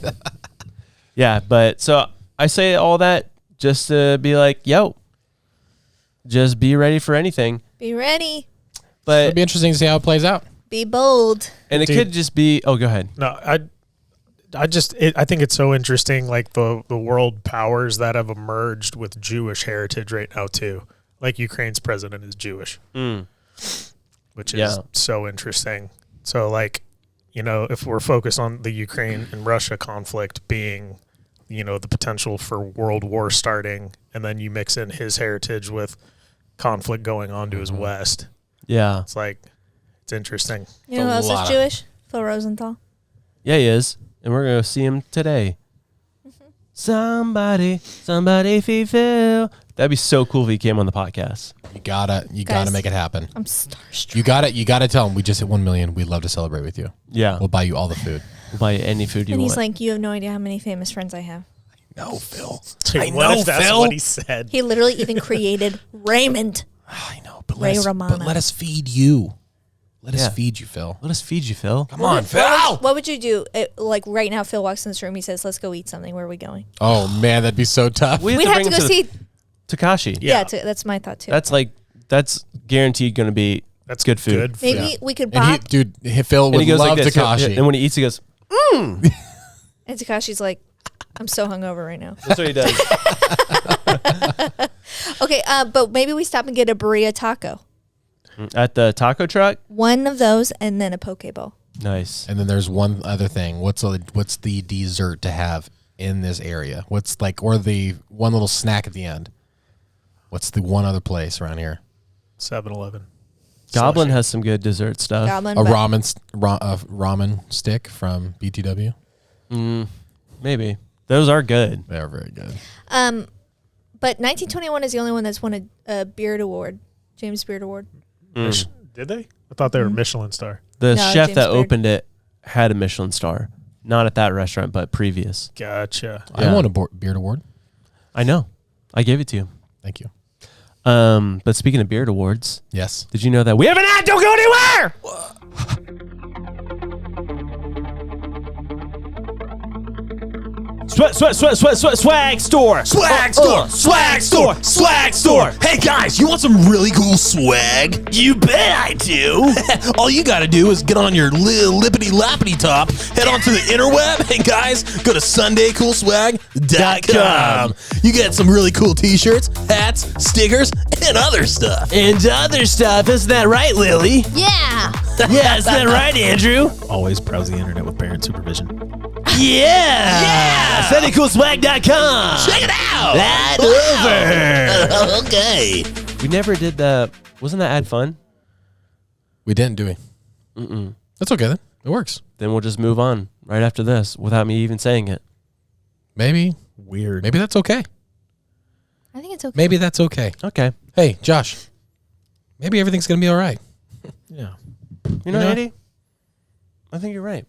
Yeah, but so I say all that just to be like, yo, just be ready for anything. Be ready. But It'd be interesting to see how it plays out. Be bold. and it Dude. could just be. Oh, go ahead. No, I think it's so interesting, like the world powers that have emerged with Jewish heritage right now too. Like Ukraine's president is Jewish, which is so interesting. So like, if we're focused on the Ukraine and Russia conflict being, the potential for world war starting, and then you mix in his heritage with conflict going on to his west. Yeah. It's like, it's interesting. You know who else is Jewish? Phil Rosenthal. Yeah, he is. And we're going to see him today. Somebody feed Phil. That'd be so cool if he came on the podcast. You gotta make it happen. I'm starstruck. You gotta tell him we just hit 1 million. We'd love to celebrate with you. Yeah. We'll buy you all the food. We'll buy you any food you And want. he's like, you have no idea how many famous friends I have. No, Phil. Dude, what if that's what he said? He literally even created Raymond. I know, but Ray Romano. let us feed you. Let us feed you, Phil. Let us feed you, Phil. Come on, Phil. What would you do? Like right now, Phil walks in this room. He says, let's go eat something. Where are we going? Oh, man, that'd be so tough. We have to go see Takashi. Yeah, that's my thought too. That's guaranteed going to be good food. Maybe we could And Phil would love like this. Takashi. And when he eats, he goes, And Takashi's like, I'm so hungover right now. that's what he does. Okay, but maybe we stop and get a burrito taco. At the taco truck? One of those and then a poke bowl. Nice. And then there's one other thing. What's the dessert to have in this area? Or the one little snack at the end? What's the one other place around here? 7-Eleven. Goblin has some good dessert stuff. Goblin, ramen stick from BTW. Maybe. Those are good. They're very good. But 1921 is the only one that's won a Beard Award, James Beard Award. Did they? I thought they were Michelin star. The No, chef James that Beard. opened it had a Michelin star. Not at that restaurant, but previous. Gotcha. I won a Beard Award. I know. I gave it to you. Thank you. But speaking of Beard Awards, Yes. did you know that we have an ad? Don't go anywhere! Swag store. Swag store. Hey guys, you want some really cool swag? You bet I do. All you gotta do is get on your lippity lappity top, head onto the interweb, and guys, go to SundayCoolSwag.com. You get some really cool t-shirts, hats, stickers, and other stuff. Isn't that right, Lily? Yeah. Yeah, isn't that right, Andrew? Always browse the internet with parent supervision. Yeah! SundayCoolSwag.com. Check it out. That over. Okay. We never did the. Wasn't that ad fun? We didn't, do we? That's okay then. It works. Then we'll just move on right after this without me even saying it. Maybe Weird. that's okay. I think it's okay. Maybe that's okay. Okay. Hey, Josh. Maybe everything's gonna be all right. Yeah. You know, Andy? I think you're right.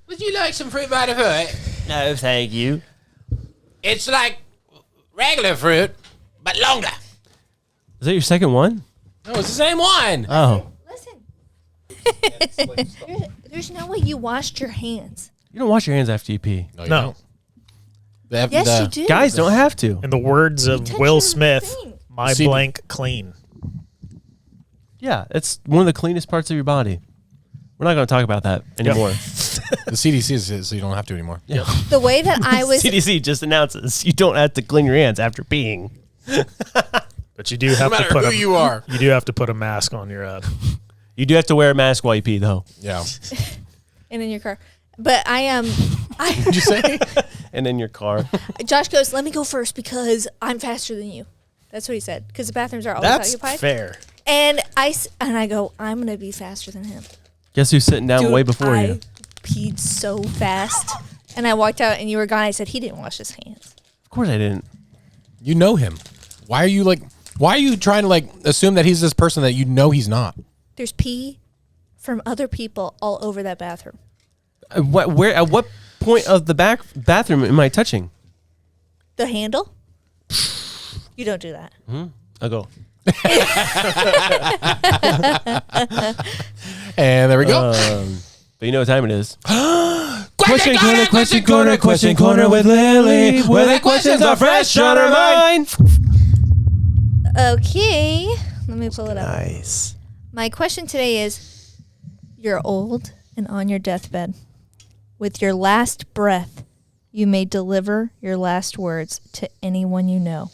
Would you like some fruit by the foot? No, thank you. It's like regular fruit, but longer. Is that your second one? No, it's the same one. Oh. Listen. There's no way you washed your hands. You don't wash your hands after you pee. No. You No. don't. They have Yes, the- you do. Guys don't have to. In the words of touch Will your Smith, thing. my See- blank clean. Yeah, it's one of the cleanest parts of your body. We're not going to talk about that anymore. The CDC says so you don't have to anymore. Yeah. The way that I was CDC just announces you don't have to clean your hands after peeing. But you do have No to matter put who you are. You do have to put a mask on your You do have to wear a mask while you pee, though. Yeah. and in your car. But What'd you say? And in your car. Josh goes, let me go first because I'm faster than you. That's what he said. Because the bathrooms are always That's occupied. fair. And I go, I'm going to be faster than him. Guess who's sitting down Dude, way before I you? peed so fast. And I walked out and you were gone. I said, he didn't wash his hands. Of course I didn't. You know him. Why are you trying to assume that he's this person that you know he's not? There's pee from other people all over that bathroom. At what point of the bathroom am I touching? The handle? You don't do that. I'll go. And there we go. But you know what time it is. Question Question corner with Lily. Where the questions are fresh on her mind. Okay. Let me pull it up. Nice. My question today is, you're old and on your deathbed. With your last breath, you may deliver your last words to anyone you know.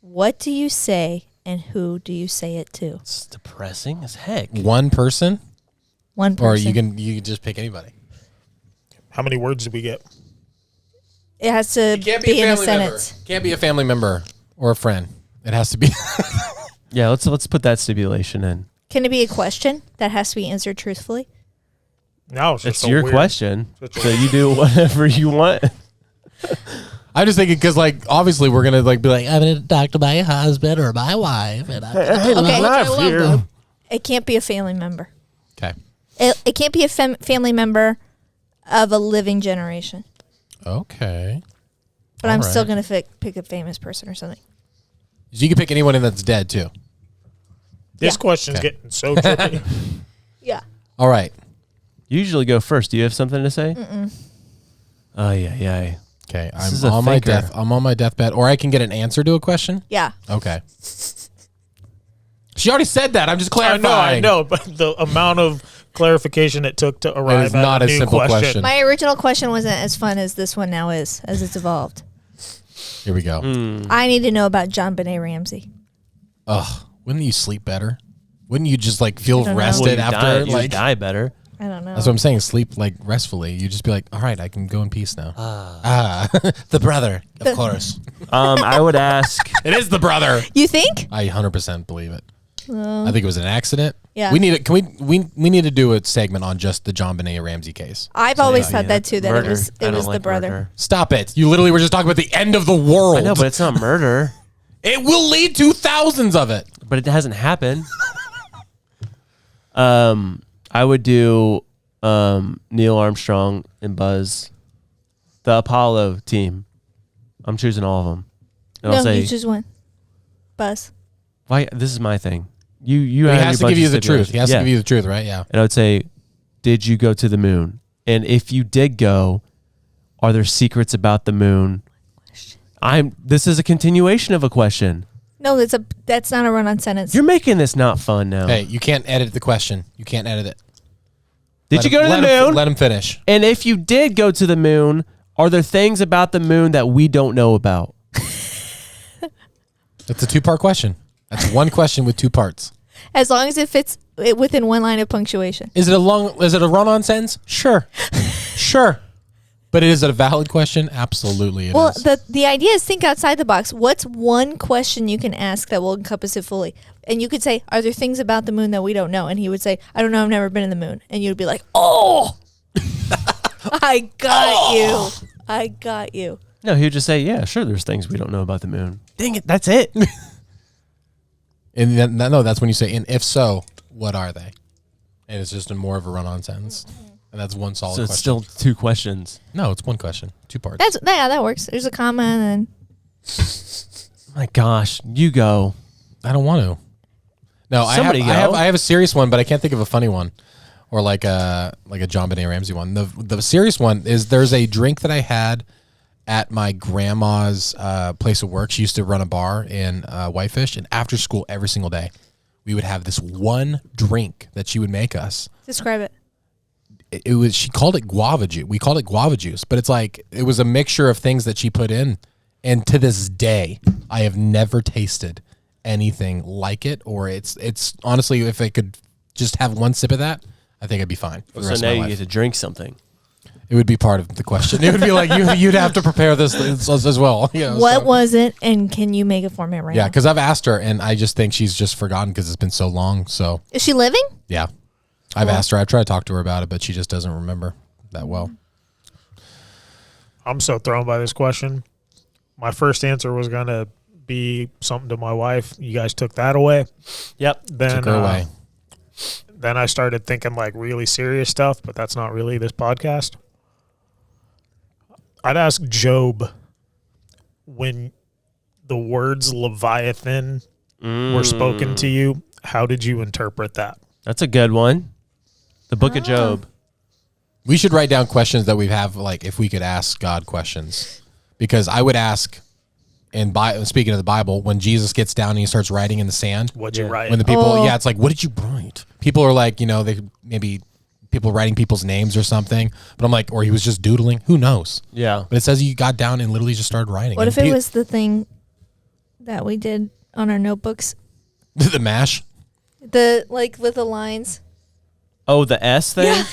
What do you say and who do you say it to? It's depressing as heck. One person? One person. Or you can just pick anybody. How many words did we get? It has to be in a sentence. Can't be a family member or a friend. It has to be. Yeah, let's put that stipulation in. Can it be a question that has to be answered truthfully? No, it's, It's your question, so you do whatever you want. I'm just thinking because, like, obviously we're gonna like be like, I'm gonna talk to my husband or my wife, and I'm Okay. It can't be a family member. Okay. It can't be a family member of a living generation. Okay. But I'm still gonna pick a famous person or something. So you can pick anyone that's dead too. This question's getting so tricky. Yeah. All right. You usually go first. Do you have something to say? Oh yeah. Okay. This is I'm a on my thinker. I'm on my deathbed, or I can get an answer to a question. Yeah. Okay. She already said that. I'm just I clarifying. know, but the amount of clarification it took to arrive is at not a a new simple question. question. My original question wasn't as fun as this one now is, as it's evolved. Here we go. I need to know about John Benet Ramsey. Ugh. Wouldn't you sleep better? Wouldn't you just like feel I don't know. rested Well, after? you Like die better. I don't know. that's what I'm saying. Sleep like restfully. You just be like, all right, I can go in peace now. The brother, of course. I would ask. It is the brother. You think? I 100% believe it. I think it was an accident. Yeah. We need it. Can we need to do a segment on just the John Benet Ramsey case. I've always thought that too. That Murder. it I don't was the like brother. murder. Stop it. You literally were just talking about the end of the world. I know, but it's not murder. it will lead to thousands of it. But it hasn't happened. I would do Neil Armstrong and Buzz, the Apollo team. I'm choosing all of them. And I'll No, say, you choose one. Buzz. why? This is my thing. You He have has to your give you bunch the of truth. He has stipulations. to give you the truth, right? Yeah. And I would say, did you go to the moon? And if you did go, are there secrets about the moon? This is a continuation of a question. No, that's not a run-on sentence. You're making this not fun now. Hey, you can't edit the question. You can't edit it. Did you go to the moon? Let him finish. And if you did go to the moon, are there things about the moon that we don't know about? It's a 2-part question. That's one question with 2 parts. As long as it fits within one line of punctuation. Is it a run-on sentence? Sure. Sure. But is it a valid question? Absolutely it is. The idea is think outside the box. What's one question you can ask that will encompass it fully? And you could say, are there things about the moon that we don't know? And he would say, I don't know, I've never been in the moon. And you'd be like, oh, I got you. I got you. No, he would just say, yeah, sure, there's things we don't know about the moon. Dang it, that's it. And then, no, that's when you say, and if so, what are they? And it's just more of a run-on sentence. And that's one solid So question. it's still 2 questions. No, it's one question. 2 parts. That works. There's a comma and then. My gosh, you go. I don't want to. No, Somebody go. I have a serious one, but I can't think of a funny one. Or like a John Benet Ramsey one. The serious one is there's a drink that I had at my grandma's place of work. She used to run a bar in Whitefish, and after school every single day, we would have this one drink that she would make us. Describe it. It was, she called it guava juice. We called it guava juice, but it's like, it was a mixture of things that she put in. And to this day, I have never tasted anything like it, or it's honestly, if I could just have one sip of that, I think I'd be fine for the So rest now of my you life. get to drink something. It would be part of the question. It would be like, you'd have to prepare this as well. You know, What so- was it, and can you make it for me right Yeah, now? because I've asked her, and I just think she's just forgotten because it's been so long. So Is she living? yeah, I've asked her. I've tried to talk to her about it, but she just doesn't remember that well. I'm so thrown by this question. My first answer was going to be something to my wife. You guys took that away. Yep. Then, Took her away. Then I started thinking like really serious stuff, but that's not really this podcast. I'd ask Job when the words Leviathan were spoken to you, how did you interpret that? That's a good one. The Book of Job. We should write down questions that we have, like if we could ask God questions, because I would ask And speaking of the Bible, when Jesus gets down and he starts writing in the sand, What'd you write? when the people, it's like, what did you write? People are like, they maybe people writing people's names or something. But I'm like, or he was just doodling. Who knows? Yeah. But it says he got down and literally just started writing. What if it was the thing that we did on our notebooks? The mash? The with the lines. Oh, the S thing? Yeah.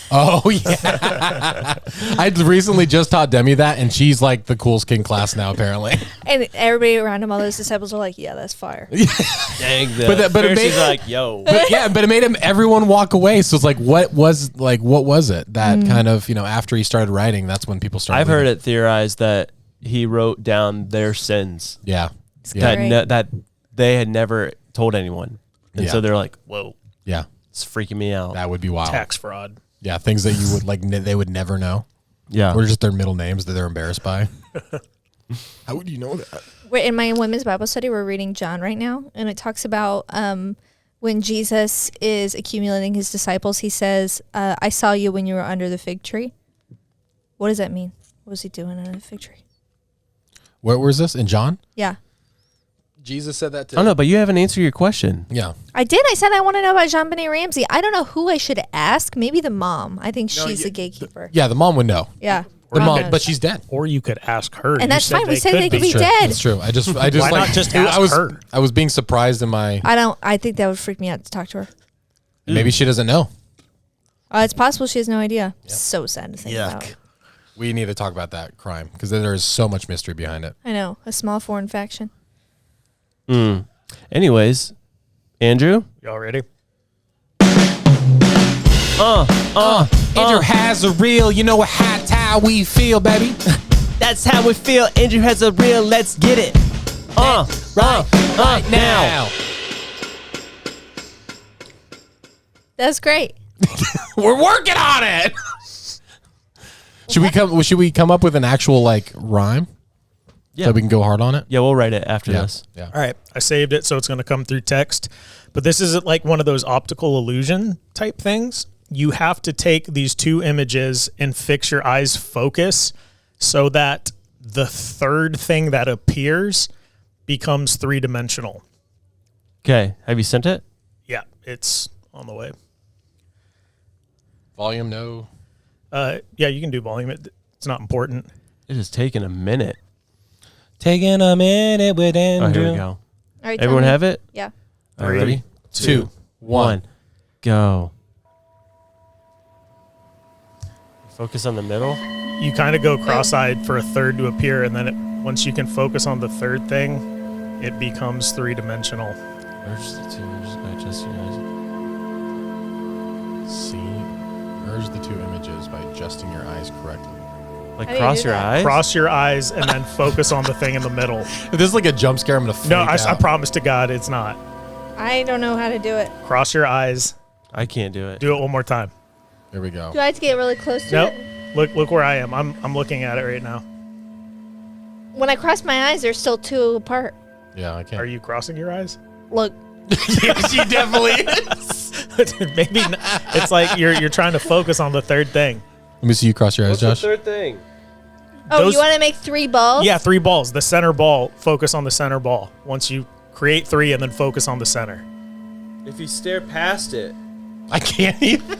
Oh, yeah. I recently just taught Demi that, and she's like the coolest kid in class now, apparently. And everybody around him, all those disciples are like, yeah, that's fire. Dang, But it Pharisees made- are like, yo. But it made everyone walk away. So it's like, what was it that kind of, after he started writing, that's when people started. I've heard it theorized that he wrote down their sins Yeah. that they had never told anyone. And Yeah. so they're like, whoa, Yeah. it's freaking me out. That would be wild. Tax fraud. Yeah. Things that you would they would never know. Yeah. Or just their middle names that they're embarrassed by. How would you know that? We're in my women's Bible study, we're reading John right now, and it talks about when Jesus is accumulating his disciples, he says, I saw you when you were under the fig tree. What does that mean? What was he doing under the fig tree? Where was this? In John? Yeah. Jesus said that Oh, no, but you haven't answered your question. Yeah. I did. I said I want to know about Jean-Benet Ramsey. I don't know who I should ask. Maybe the mom. I think she's the gatekeeper. Yeah, the mom would know. Yeah. The Mom mom, knows. but she's dead. Or you could ask her. And You that's said fine. We said they could be True. dead. That's true. I just Why not just ask her? I was being surprised in my. I think that would freak me out to talk to her. Maybe she doesn't know. It's possible she has no idea. So sad to think about. We need to talk about that crime because there is so much mystery behind it. I know. A small foreign faction. Anyways, Andrew? Y'all ready? Andrew has a real, how we feel, baby. That's how we feel. Andrew has a real, let's get it. Right now. That's great. We're working on it. Should we come up with an actual rhyme? Yeah. So we can go hard on it? Yeah, we'll write it after this. Yeah. All right. I saved it, so it's going to come through text. But this isn't like one of those optical illusion type things. You have to take these two images and fix your eyes focus so that the third thing that appears becomes three-dimensional. Okay. Have you sent it? Yeah, it's on the way. Volume, no. Yeah, you can do volume. It's not important. It is taking a minute. Taking a minute with Oh, Andrew. here we go. All right, Everyone have it? Yeah. All right, ready? 2, 1. Go. Focus on the middle. You kind of go cross-eyed for a third to appear, and then once you can focus on the third thing, it becomes three-dimensional. Merge the two images by adjusting your eyes. See, merge the two images by adjusting your eyes correctly. Like How do you cross do your that? eyes? Cross your eyes and then focus on the thing in the middle. If this is like a jump scare, I'm gonna freak No, out. I promise to God, it's not. I don't know how to do it. Cross your eyes. I can't do it. Do it one more time. Here we go. Do I have to get really close to Nope. it? Look where I am. I'm looking at it right now. When I cross my eyes, they're still two apart. Yeah, I can't. Are you crossing your eyes? Look. Yes, she definitely is. Maybe not. It's like you're trying to focus on the third thing. Let me see you cross your eyes, Josh. third thing? Oh, Those- you want to make 3 balls? Yeah, 3 balls. The center ball. Focus on the center ball. Once you create 3 and then focus on the center. If you stare past it. I can't even.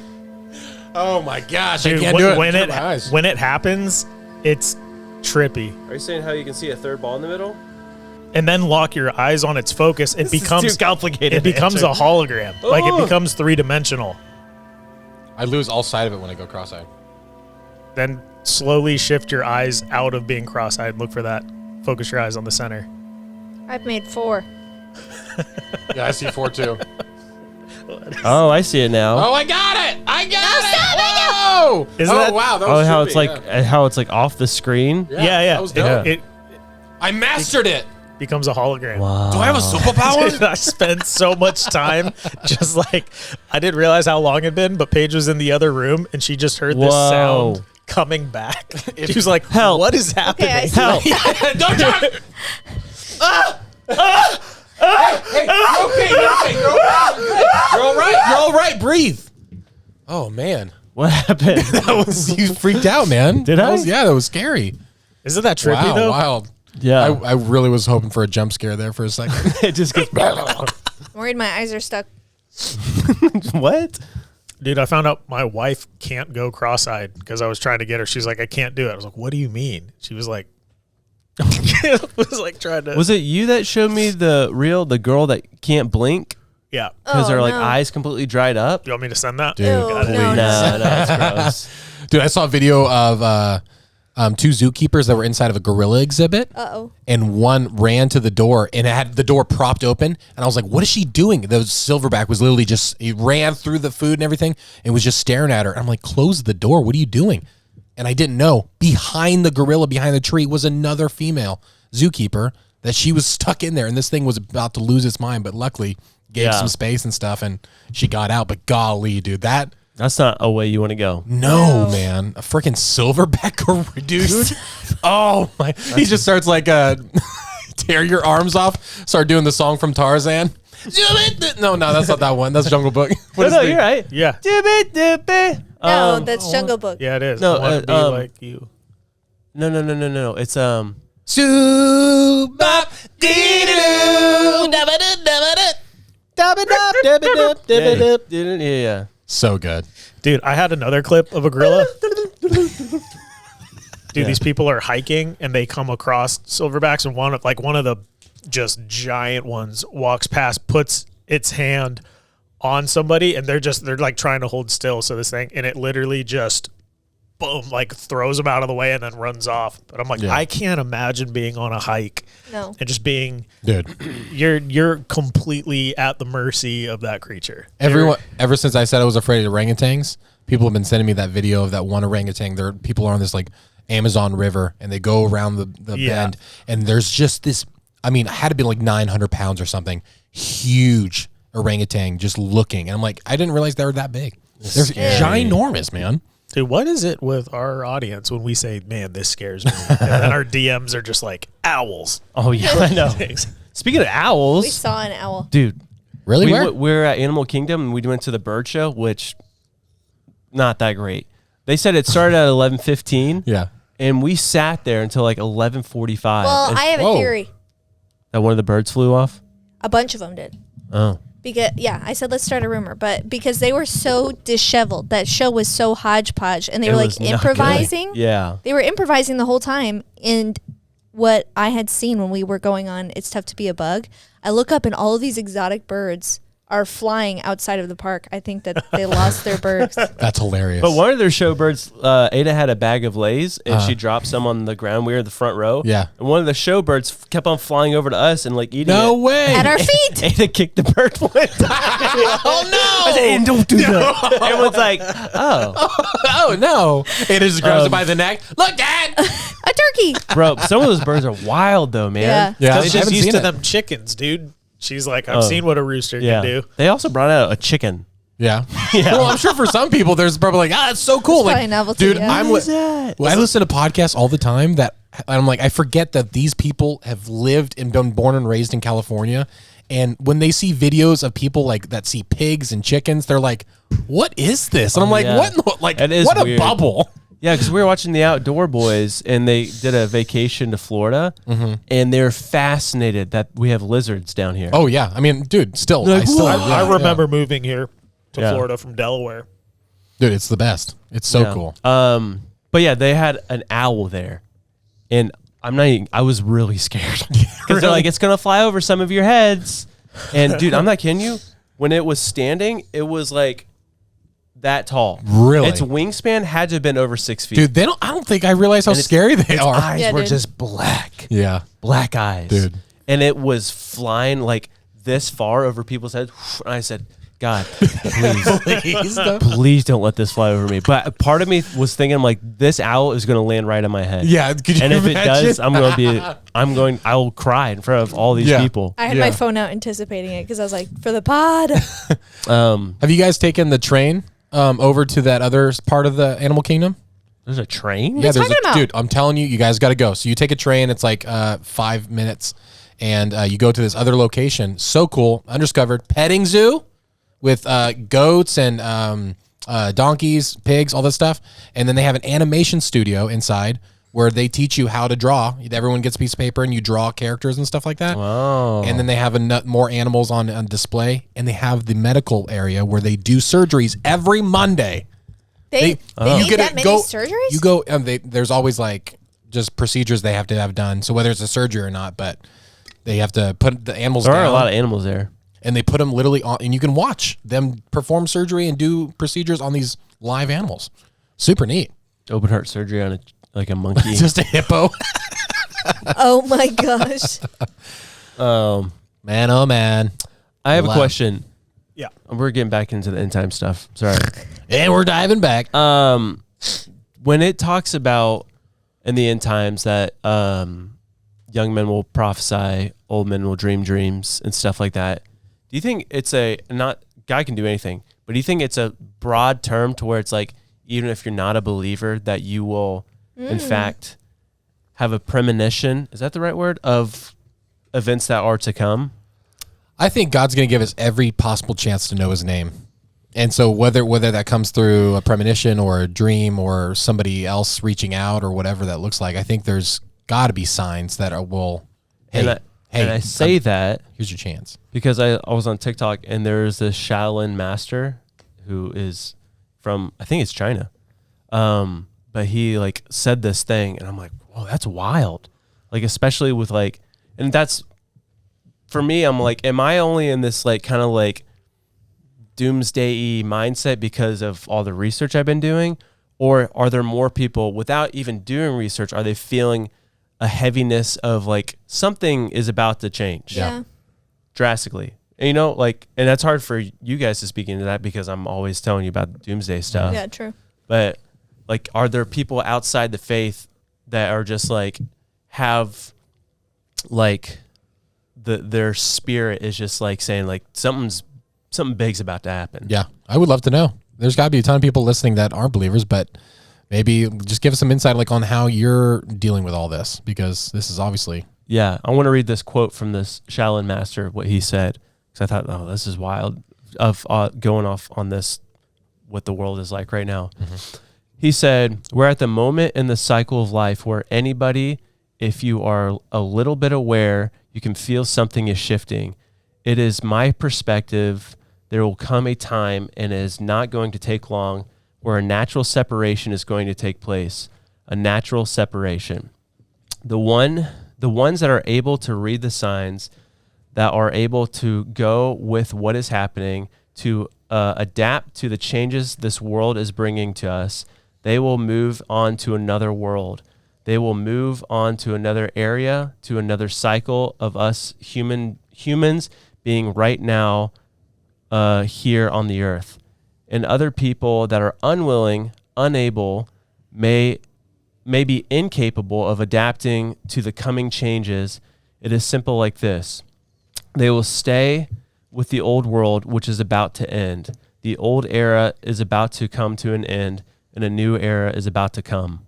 Oh my gosh, Dude, I can't do it. when Look at my eyes. when it happens, it's trippy. Are you saying how you can see a third ball in the middle? And then lock your eyes on its focus. It becomes too complicated. It becomes a hologram. Like it becomes 3-dimensional. I lose all sight of it when I go cross-eyed. Then slowly shift your eyes out of being cross-eyed. Look for that. Focus your eyes on the center. I've made 4. Yeah, I see 4 too. Oh, I see it now. Oh, I got it! I got it! Whoa! Isn't Oh that- wow, that Oh, was how trippy, it's like off the screen. Yeah. That was dope. It I mastered it. becomes a hologram. Wow. Do I have a superpower? Dude, I spent so much time just I didn't realize how long it'd been, but Paige was in the other room and she just heard this Whoa. sound coming back. She was like, Help. what is happening? Okay, I see. Help. Don't jump! Hey, you're okay. You're all right. You're all right. Breathe. Oh man, What happened? you freaked out, man. Did I? Yeah, that was scary. Isn't that trippy Wow, though? wild. Yeah. I really was hoping for a jump scare there for a second. It just gets. I'm worried my eyes are stuck. What? Dude, I found out my wife can't go cross-eyed because I was trying to get her. She's like, I can't do it. I was like, what do you mean? She was like, was like trying to. Was it you that showed me the girl that can't blink Yeah. because her like no. eyes completely dried up? You want me to send that? Ew, no, No, that's gross. Dude, I saw a video of two zookeepers that were inside of a gorilla exhibit. Uh-oh. And one ran to the door and it had the door propped open. And I was like, what is she doing? The silverback was literally he ran through the food and everything and was just staring at her. And I'm like, close the door. What are you doing? And I didn't know. Behind the gorilla, behind the tree, was another female zookeeper that she was stuck in there. And this thing was about to lose its mind. But luckily, gave some space and stuff. And she got out. But golly, dude, That's not a way you want to go. No, man. A freaking silverback gorilla, dude. Oh, my. He just starts like, tear your arms off. Start doing the song from Tarzan. No, that's not that one. That's Jungle Book. No, you're right. Yeah. No, that's Jungle Book. Yeah, it is. No, I want to be like you. No. It's Subop yeah. So good. Dude, I had another clip of a gorilla. Dude, these people are hiking and they come across silverbacks, and one of the just giant ones walks past, puts its hand on somebody, and they're like trying to hold still. So this thing, and it literally just boom, like throws them out of the way and then runs off. But I'm like, I can't imagine being on a hike and just being, dude, you're completely at the mercy of that creature. Everyone, ever since I said I was afraid of orangutans, people have been sending me that video of that one orangutan. People are on this like Amazon River and they go around the bend, and there's just this, I mean, it had to be like 900 pounds or something, huge orangutan just looking. And I'm like, I didn't realize they were that big. They're ginormous, man. Dude, what is it with our audience when we say, man, this scares me? And then our DMs are just like owls. Oh, yeah, I know. Speaking of owls. We saw an owl. Dude. Really? We're at Animal Kingdom and we went to the bird show, which not that great. They said it started at 11:15. Yeah. And we sat there until like 11:45. Well, I have a theory. That one of the birds flew off? A bunch of them did. Oh. Because I said let's start a rumor, but because they were so disheveled, that show was so hodgepodge, and they were like improvising. Yeah, they were improvising the whole time. And what I had seen when we were going on It's Tough to Be a Bug, I look up and all of these exotic birds are flying outside of the park. I think that they lost their birds. That's hilarious. But one of their show birds, Ada had a bag of Lay's and she dropped some on the ground. We were in the front row. Yeah. And one of the show birds kept on flying over to us and like eating it. No way. At our feet. Ada kicked the bird one time. Oh, no. I said, "Aiden, don't do that." Everyone's like, oh. Oh, no. Ada just grabs it by the neck. Look, Dad. A turkey. Bro, some of those birds are wild though, man. Yeah. She's just used to them chickens, dude. She's like, I've seen what a rooster can do. They also brought out a chicken. Yeah. Well, I'm sure for some people, there's probably like, that's so cool. It's Like, probably novelty, dude, yeah. I listen to podcasts all the time that I'm like, I forget that these people have lived and been born and raised in California. And when they see videos of people like that see pigs and chickens, they're like, what is this? And I'm like, yeah. what It is a weird. bubble. Yeah, because we were watching the Outdoor Boys, and they did a vacation to Florida, and they're fascinated that we have lizards down here. Oh, yeah. I mean, dude, still. Like, I remember moving here to Florida from Delaware. Dude, it's the best. It's so cool. But yeah, they had an owl there, and I was really scared because they're like, it's gonna fly over some of your heads, and dude, I'm not kidding you. When it was standing, it was like that tall. Really? Its wingspan had to have been over 6 feet. Dude, I don't think I realize how scary they are. Eyes were dude. just black. Yeah. Black eyes. Dude. And it was flying like this far over people's heads. And I said, God, please don't let this fly over me. But part of me was thinking, I'm like, this owl is going to land right on my head. Yeah. Could you And if it imagine? does, I will cry in front of all these people. I had my phone out anticipating it because I was like, for the pod. Have you guys taken the train over to that other part of the Animal Kingdom? There's a train? Yeah, talking about? Dude, I'm telling you, you guys got to go. So you take a train, it's like 5 minutes, and you go to this other location. So cool, undiscovered petting zoo with goats and donkeys, pigs, all this stuff. And then they have an animation studio inside where they teach you how to draw. Everyone gets a piece of paper and you draw characters and stuff like that. Wow. And then they have more animals on display, and they have the medical area where they do surgeries every Monday. They need that many surgeries? You go, and there's always like just procedures they have to have done. So whether it's a surgery or not, but they have to put the animals down. There are a lot of animals there. And they put them literally on, and you can watch them perform surgery and do procedures on these live animals. Super neat. Open heart surgery on a monkey. Just a hippo. Oh my gosh. Man, oh man. I have a question. Yeah. We're getting back into the end time stuff. Sorry. And we're diving back. When it talks about in the end times that young men will prophesy, old men will dream dreams and stuff like that, do you think it's not God can do anything, but do you think it's a broad term to where it's like, even if you're not a believer, that you will in fact have a premonition, is that the right word, of events that are to come? I think God's going to give us every possible chance to know his name. And so whether that comes through a premonition or a dream or somebody else reaching out or whatever that looks like, I think there's got to be signs that will, hey, I say that here's your chance. Because I was on TikTok and there's this Shaolin master who is from, I think it's China. But he like said this thing and I'm like, whoa, that's wild. Like, especially with like, and that's, for me, I'm like, am I only in this like kind of like doomsday-y mindset because of all the research I've been doing? Or are there more people without even doing research? Are they feeling a heaviness of like something is about to change? Yeah. Drastically. And, you know, like, and that's hard for you guys to speak into that because I'm always telling you about doomsday stuff. Yeah, true. But like, are there people outside the faith that are just like, have like their spirit is just like saying like something big's about to happen? Yeah, I would love to know. There's got to be a ton of people listening that aren't believers, but maybe just give us some insight like on how you're dealing with all this, because this is obviously. Yeah, I want to read this quote from this Shaolin master, what he said, because I thought, oh, this is wild, of going off on this, what the world is like right now. Mm-hmm. He said, we're at the moment in the cycle of life where anybody, if you are a little bit aware, you can feel something is shifting. It is my perspective. There will come a time, and it is not going to take long, where a natural separation is going to take place. A natural separation. The ones that are able to read the signs, that are able to go with what is happening, to adapt to the changes this world is bringing to us, they will move on to another world. They will move on to another area, to another cycle of us humans being right now here on the earth. And other people that are unwilling, unable, may be incapable of adapting to the coming changes. It is simple like this. They will stay with the old world, which is about to end. The old era is about to come to an end, and a new era is about to come.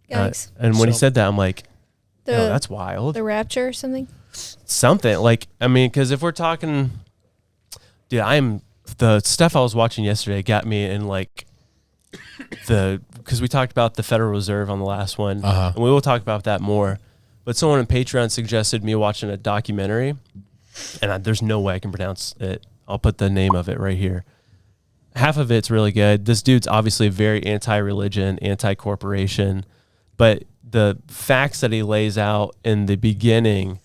Yikes. And when he said that, I'm like, no, that's wild. The rapture or something? Something like, I mean, because if we're talking, dude, the stuff I was watching yesterday got me in like because we talked about the Federal Reserve on the last one, and we will talk about that more. But someone on Patreon suggested me watching a documentary, and there's no way I can pronounce it. I'll put the name of it right here. Half of it's really good. This dude's obviously very anti-religion, anti-corporation, but the facts that he lays out in the beginning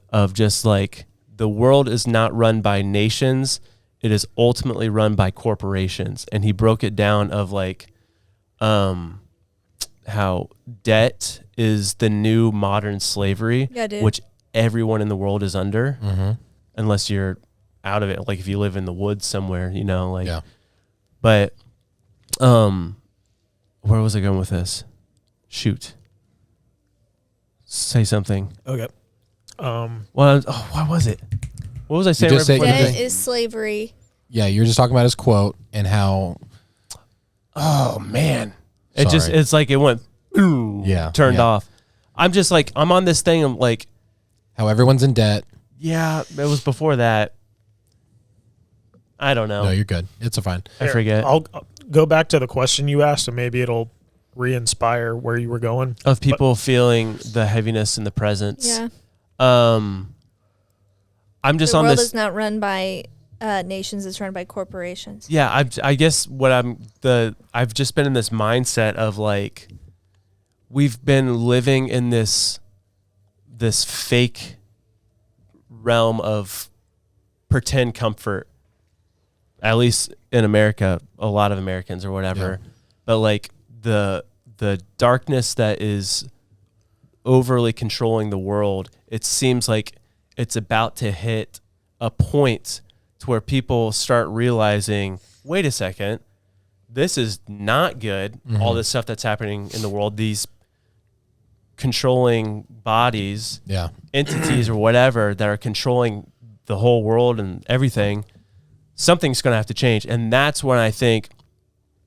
of just like the world is not run by nations, it is ultimately run by corporations. And he broke it down of like how debt is the new modern slavery, which everyone in the world is under, unless you're out of it. Like if you live in the woods somewhere, you know, like, but where was I going with this? Shoot. Say something. Okay. Well, what was it? What was I saying? Debt is slavery. Yeah, you're just talking about his quote and how. Oh man, it's like it went. Turned off. I'm just like, I'm on this thing. I'm like, how everyone's in debt. Yeah, it was before that. I don't know. No, you're good. It's fine. I forget. I'll go back to the question you asked, and maybe it'll re-inspire where you were going. Of people feeling the heaviness in the presence. Yeah. I'm just The on world this. is not run by nations; it's run by corporations. Yeah, I guess I've just been in this mindset of like, we've been living in this fake realm of pretend comfort, at least in America, a lot of Americans or whatever. Yeah. But like the darkness that is overly controlling the world, it seems like it's about to hit a point to where people start realizing, wait a second, this is not good. All this stuff that's happening in the world, these controlling bodies, entities or whatever that are controlling the whole world and everything, something's going to have to change. And that's when I think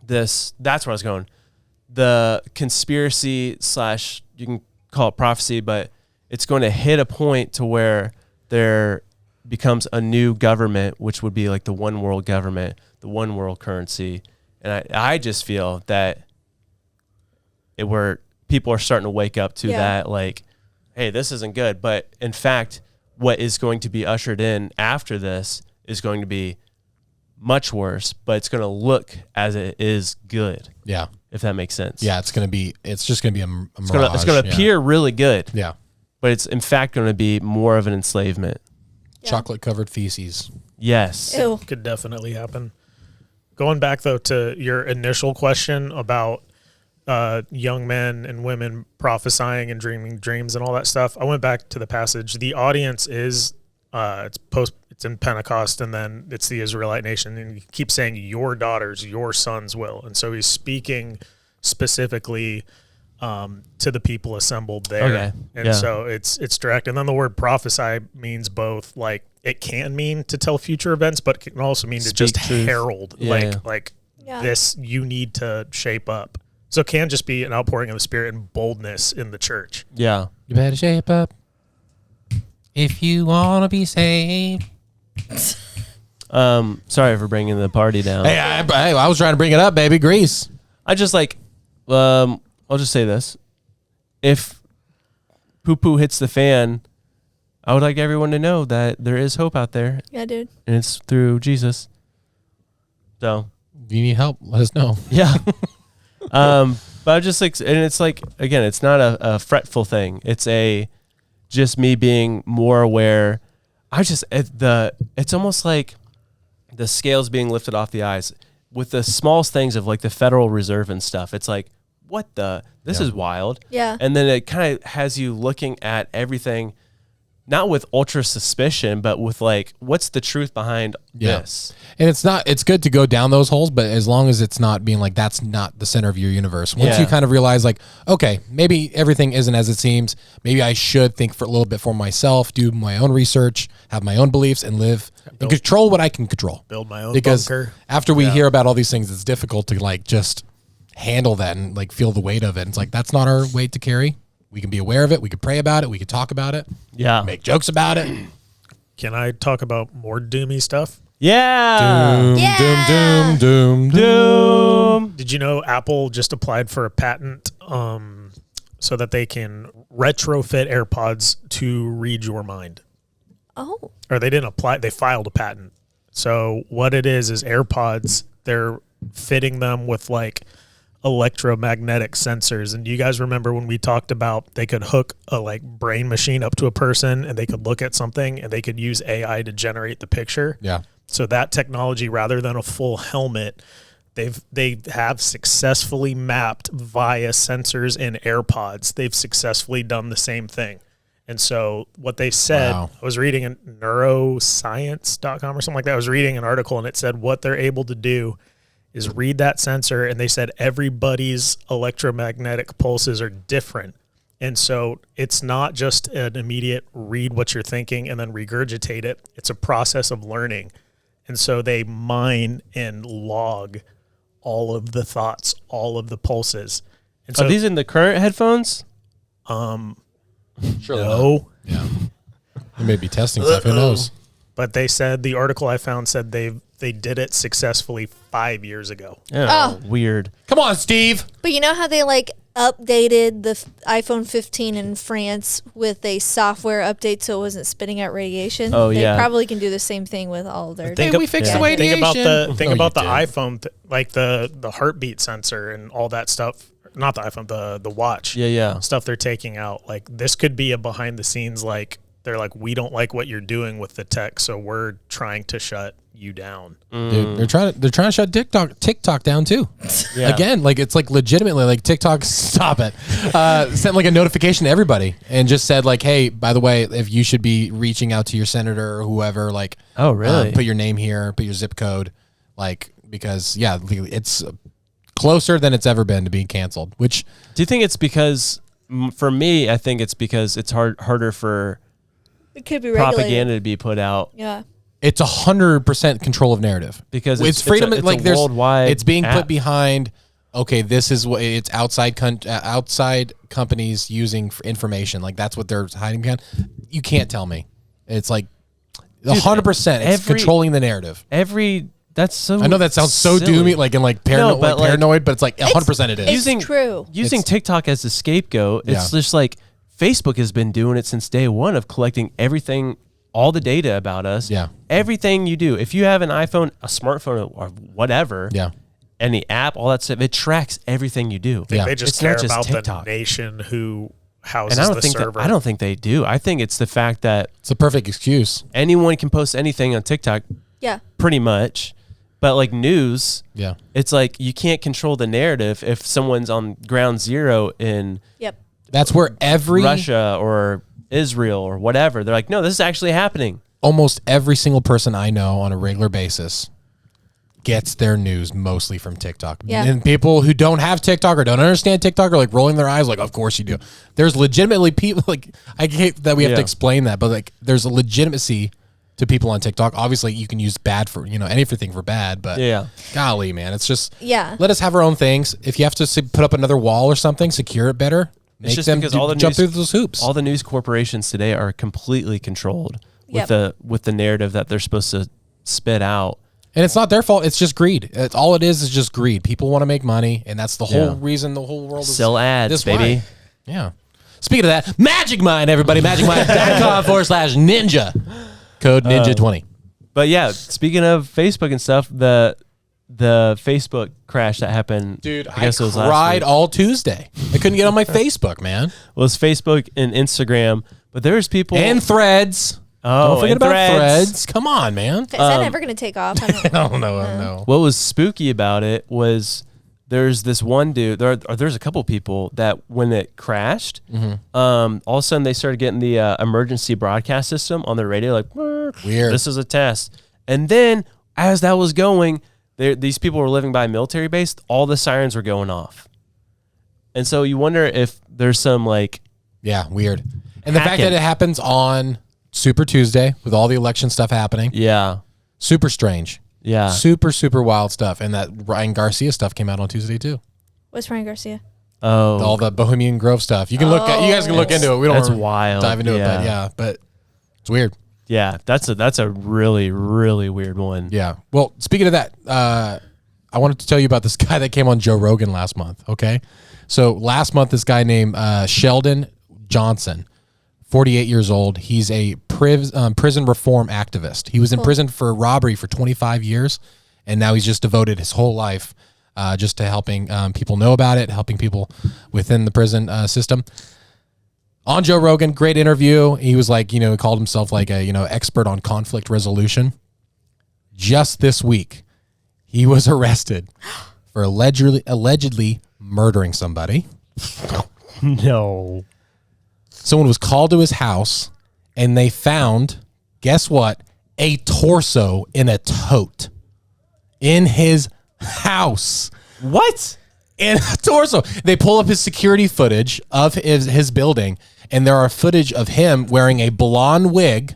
that's where I was going. The conspiracy / you can call it prophecy, but it's going to hit a point to where there becomes a new government, which would be like the one world government, the one world currency. And I just feel that people are starting to wake up to that, like, hey, this isn't good. But in fact, what is going to be ushered in after this is going to be much worse, but it's going to look as it is good. Yeah. If that makes sense. Yeah, it's just going to be a mirage. It's going to appear really good. Yeah. But it's in fact going to be more of an enslavement. Yeah. Chocolate covered feces. Yes. Ew. Could definitely happen. Going back though to your initial question about young men and women prophesying and dreaming dreams and all that stuff, I went back to the passage. The audience is it's in Pentecost, and then it's the Israelite nation, and he keeps saying your daughters, your sons will, and so he's speaking specifically to the people assembled there. Okay. And so it's direct. And then the word prophesy means both, like, it can mean to tell future events, but it can also mean to Speak just truth. herald, like Yeah. this you need to shape up. So it can just be an outpouring of the Spirit and boldness in the church. Yeah. You better shape up if you want to be saved. Sorry for bringing the party down. Hey, I was trying to bring it up, baby. Grease. I just like, I'll just say this. If poo-poo hits the fan, I would like everyone to know that there is hope out there, Yeah, dude. and it's through Jesus. So, If you need help, let us know. yeah. But I just like, and it's like, again, it's not a fretful thing. It's just me being more aware. It's almost like the scales being lifted off the eyes with the smallest things of like the Federal Reserve and stuff. It's like, this is wild. Yeah. And then it kind of has you looking at everything, not with ultra suspicion, but with like, what's the truth behind this? And it's good to go down those holes, but as long as it's not being like, that's not the center of your universe. Once you kind of realize like, okay, maybe everything isn't as it seems. Maybe I should think for a little bit for myself, do my own research, have my own beliefs, and live and control what I can control. Build my own because bunker. after we hear about all these things, it's difficult to like just handle that and like feel the weight of it. It's like, that's not our weight to carry. We can be aware of it. We can pray about it. We can talk about it. Yeah. Make jokes about it. Can I talk about more doomy stuff? Yeah. Doom, Yeah. doom, doom, doom, doom. Did you know Apple just applied for a patent so that they can retrofit AirPods to read your mind? Oh. Or they didn't apply, they filed a patent. So what it is AirPods, they're fitting them with like electromagnetic sensors. And do you guys remember when we talked about they could hook a like brain machine up to a person and they could look at something and they could use AI to generate the picture? Yeah. So that technology, rather than a full helmet, they have successfully mapped via sensors in AirPods. They've successfully done the same thing. And so what they said, Wow. I was reading in neuroscience.com or something like that. I was reading an article and it said what they're able to do is read that sensor, and they said everybody's electromagnetic pulses are different. And so it's not just an immediate read what you're thinking and then regurgitate it. It's a process of learning. And so they mine and log all of the thoughts, all of the pulses. And so Are these in the current headphones? Sure. no, Yeah. They may be testing stuff. Who knows? but they said, the article I found said they've they did it successfully 5 years ago. Oh, weird. Come on, Steve. But you know how they like updated the iPhone 15 in France with a software update so it wasn't spitting out radiation? Oh, they yeah. probably can do the same thing with all of their. we fixed the radiation. Think about the did. iPhone, like the heartbeat sensor and all that stuff. Not the iPhone, the watch. Yeah. Stuff they're taking out. Like this could be a behind the scenes. Like they're like, we don't like what you're doing with the tech, so we're trying to shut you down. Dude, they're trying to shut TikTok down too. Yeah. Again, like it's like legitimately like TikTok, stop it. Sent like a notification to everybody and just said like, hey, by the way, if you should be reaching out to your senator or whoever, like, Oh, really? put your name here, put your zip code, like because it's closer than it's ever been to being canceled. Which Do you think it's because, for me, I think it's because it's harder for It could be regulated. propaganda to be put out Yeah. it's 100% control of narrative because it's freedom. It's like a there's worldwide. it's being app. put behind. Okay, this is what it's outside companies using for information. Like that's what they're hiding behind. You can't tell me. It's like 100%. It's controlling the narrative. That's so. I know that sounds so silly. doomy, like in like, No, but like- paranoid, but it's like 100% it is. It's true. Using TikTok as a scapegoat, it's Yeah. just like Facebook has been doing it since day one of collecting everything, all the data about us. Yeah. Everything you do. If you have an iPhone, a smartphone, or whatever, Yeah. any app, all that stuff, it tracks everything you do. They just It's care not just about TikTok. the nation who houses And I the don't think server. I don't think they do. I think it's the fact that It's a perfect excuse. anyone can post anything on TikTok, Yeah. pretty much. But like news, Yeah. it's like you can't control the narrative if someone's on ground zero in Yep. That's where every Russia or Israel or whatever. They're like, no, this is actually happening. almost every single person I know on a regular basis gets their news mostly from TikTok. Yeah. And people who don't have TikTok or don't understand TikTok are like rolling their eyes like, of course you do. There's legitimately people like, I hate that we have to explain that, but like there's a legitimacy to people on TikTok. Obviously you can use bad for, anything for bad, but golly, man, it's just, let us have our own things. If you have to put up another wall or something, secure it better. It's just them because all the jump news, through those hoops. All the news corporations today are completely controlled with the narrative that they're supposed to spit out. And it's not their fault. It's just greed. It's all it is just greed. People want to make money, and that's the whole reason the whole world is sell ads, this baby. way. Yeah. Speaking of that, Magic Mind, everybody, magicmind.com/ninja. Code Ninja20. But yeah, speaking of Facebook and stuff, the Facebook crash that happened, Dude, I guess it was last cried week. all Tuesday. I couldn't get on my Facebook, man. Well, it's Facebook and Instagram, but there's people And Threads. Oh, don't forget and about Threads. Threads. Come on, man. Is that ever going to take off? I don't Oh, no. What was spooky about it was there's this one dude, there's a couple people that when it crashed, all of a sudden they started getting the emergency broadcast system on the radio, like, Weird. this is a test. And then as that was going, these people were living by a military base, all the sirens were going off. And so you wonder if there's some like... Yeah, weird. And the fact that it happens on Super Tuesday with all the election stuff happening. Yeah. Super strange. Yeah. Super, super wild stuff. And that Ryan Garcia stuff came out on Tuesday too. What's Ryan Garcia? Oh. All the Bohemian Grove stuff. You can you guys can look into it. We don't That's wanna wild. dive into it, but it's weird. Yeah, that's a really, really weird one. Yeah. Well, speaking of that, I wanted to tell you about this guy that came on Joe Rogan last month. Okay. So last month, this guy named Sheldon Johnson, 48 years old. He's a prison reform activist. He was in prison for robbery for 25 years, and now he's just devoted his whole life just to helping people know about it, helping people within the prison system. On Joe Rogan, great interview. He was like, he called himself like a, expert on conflict resolution. Just this week, he was arrested for allegedly murdering somebody. No. Someone was called to his house and they found, guess what? A torso in a tote in his house. What? In a torso. They pull up his security footage of his building, and there are footage of him wearing a blonde wig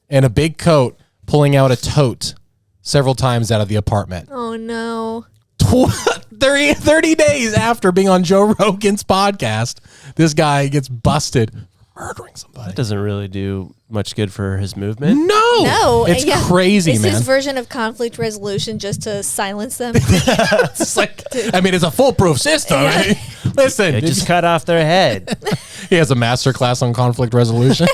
and a big coat, pulling out a tote several times out of the apartment. Oh, no. 30 days after being on Joe Rogan's podcast, this guy gets busted murdering somebody. That doesn't really do much good for his movement. No, it's crazy, it's man. his version of conflict resolution just to silence them. It's like, I mean, it's a foolproof system. Right? Listen, It just cut off their head. he has a master class on conflict resolution.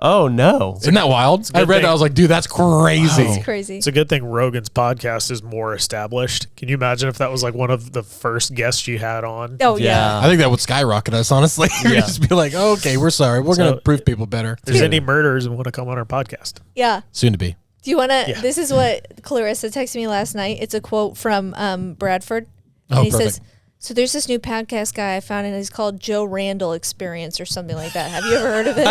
Oh no! Isn't that wild? I read that. I was like, dude, that's crazy. It's crazy. It's a good thing Rogan's podcast is more established. Can you imagine if that was like one of the first guests you had on? Oh yeah. I think that would skyrocket us, honestly. We'd Yeah. just be like, oh, okay, we're sorry. We're going to prove people better. If there's any murderers and want to come on our podcast. Yeah. Soon to be. Do you want to? Yeah. This is what Clarissa texted me last night. It's a quote from Bradford. Oh, And he perfect. says, so there's this new podcast guy I found, and he's called Joe Randall Experience or something like that. Have you ever heard of it?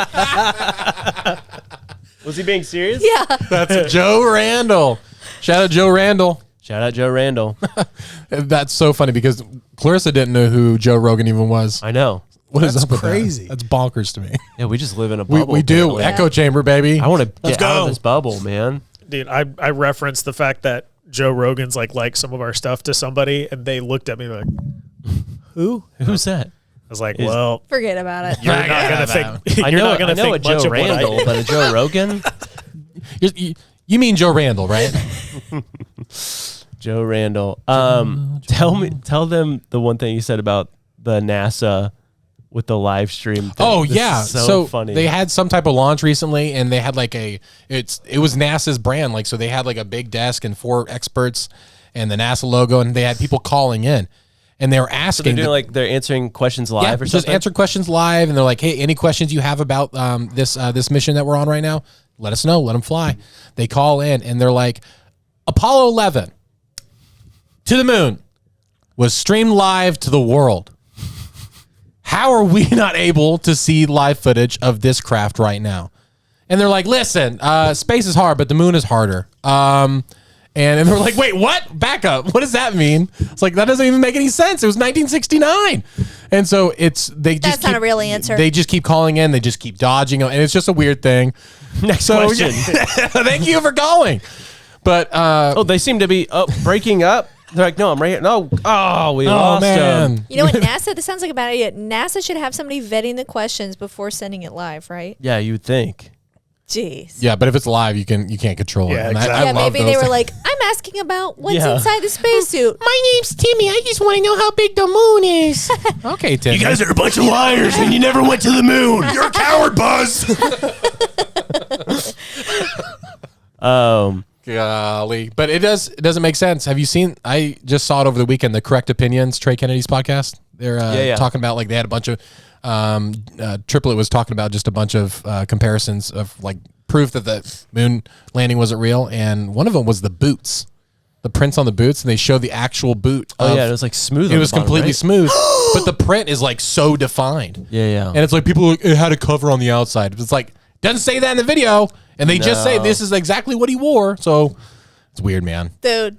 Was he being serious? Yeah. That's Joe Randall. Shout out Joe Randall. Shout out Joe Randall. That's so funny because Clarissa didn't know who Joe Rogan even was. I know. What is That's up with crazy. that? That's bonkers to me. Yeah, we just live in a We, bubble. we do. apparently. Echo chamber, baby. I want to Let's get out go. of this bubble, man. Dude, I referenced the fact that Joe Rogan's like some of our stuff to somebody, and they looked at me like, who? Who's that? I was like, Is- well, Forget about it. you're not going to think. I You're know. not going I to know a think much Joe of what I Randall, but a Joe Rogan. You mean Joe Randall, right? Joe Randall. Tell them the one thing you said about the NASA with the live stream thing. Oh This yeah, is so funny. They had some type of launch recently, and they had like it was NASA's brand, like so they had like a big desk and 4 experts and the NASA logo, and they had people calling in, and they were So asking. they're doing like they're answering questions live yeah, or just something. answer questions live, and they're like, "Hey, any questions you have about this mission that we're on right now? Let us know. Let them fly." They call in, and they're like, "Apollo 11 to the moon was streamed live to the world. How are we not able to see live footage of this craft right now?" And they're like, "Listen, space is hard, but the moon is harder." And they're like, "Wait, what? Back up. What does that mean?" It's like, that doesn't even make any sense. It was 1969. And so That's not a real answer. They just keep calling in. They just keep dodging, and it's just a weird thing. Next So, question. thank you for calling. But Oh, they seem to be breaking up. They're like, no, I'm right here. No, we lost him. You know what, NASA, this sounds like a bad idea. NASA should have somebody vetting the questions before sending it live, right? Yeah, you would think. Jeez. yeah, but if it's live, you can't control it. Yeah, And exactly. I Yeah, love maybe they those. were like, I'm asking about what's Yeah. inside the spacesuit. My name's Timmy. I just want to know how big the moon is. Okay, Timmy. You guys are a bunch of liars and you never went to the moon. You're a coward, Buzz. Golly, but it doesn't make sense. Have you seen? I just saw it over the weekend. The Correct Opinions, Trey Kennedy's podcast. They're yeah. talking about like they had a bunch of Triplet was talking about just a bunch of comparisons of like proof that the moon landing wasn't real, and one of them was the boots, the prints on the boots, and they showed the actual boot. Oh yeah, it was like smooth. It on was the bottom, completely right? smooth, but the print is like so defined. Yeah. And it's like people are like, it had a cover on the outside. It's like doesn't say that in the video, and they just say this is exactly what he wore. So it's weird, man. Dude,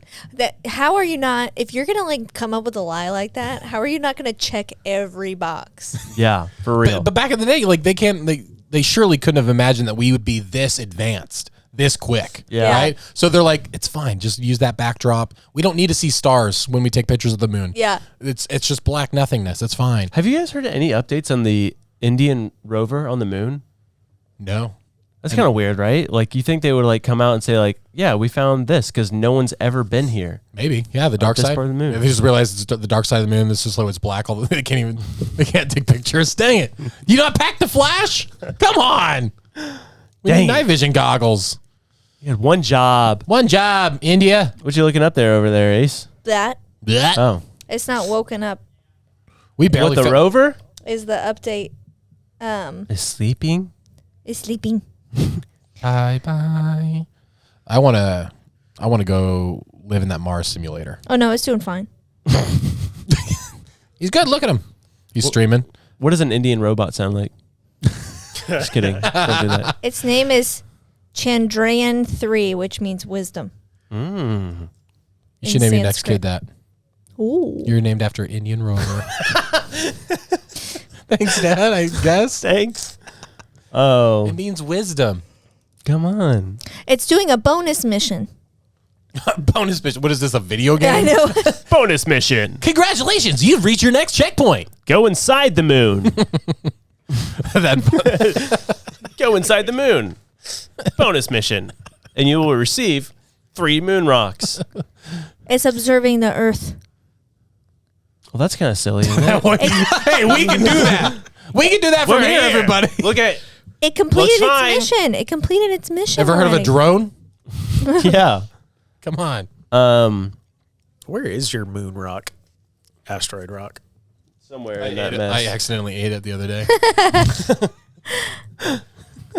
how are you not, if you're going to like come up with a lie like that, how are you not going to check every box? Yeah, for real. But back in the day, like they surely couldn't have imagined that we would be this advanced, this quick. Yeah. Right. So they're like, it's fine. Just use that backdrop. We don't need to see stars when we take pictures of the moon. Yeah. It's just black nothingness. It's fine. Have you guys heard any updates on the Indian rover on the moon? No. That's kind of weird, right? Like you think they would like come out and say like, yeah, we found this because no one's ever been here. Maybe. Yeah. The dark this side. part of the moon. Yeah, they just realized it's the dark side of the moon. This is so it's black. Although they can't take pictures. Dang it. You not pack the flash? Come on. We Dang need it. night vision goggles. You had one job. One job, India. What you looking up there over there, Ace? That Blech. Oh, it's not woken up We barely what the fit- rover is the update. is sleeping. Is sleeping. Bye bye. I wanna go live in that Mars simulator. Oh no, it's doing fine. He's good. Look at him. He's streaming. What does an Indian robot sound like? Just kidding. Don't do that. Its name is Chandrayaan 3, which means wisdom. You In should name your next Sanskrit. kid that. Ooh. You're named after Indian rover. Thanks, Dad. I guess. Thanks. Oh, It means wisdom. come on. It's doing a bonus mission. Bonus mission. What is this? A video game? I know. Bonus mission. Congratulations! You've reached your next checkpoint. Go inside the moon. Go inside the moon. Bonus mission. And you will receive 3 moon rocks. It's observing the Earth. Well, that's kind of silly. Isn't it? Hey, we can do that. We can do that from We're here, everybody. Look at It completed Looks fine. its mission. It completed its mission. Ever heard of a already. drone? yeah. Come on. Where is your moon rock? Asteroid rock. Somewhere in that mess. I accidentally ate it the other day.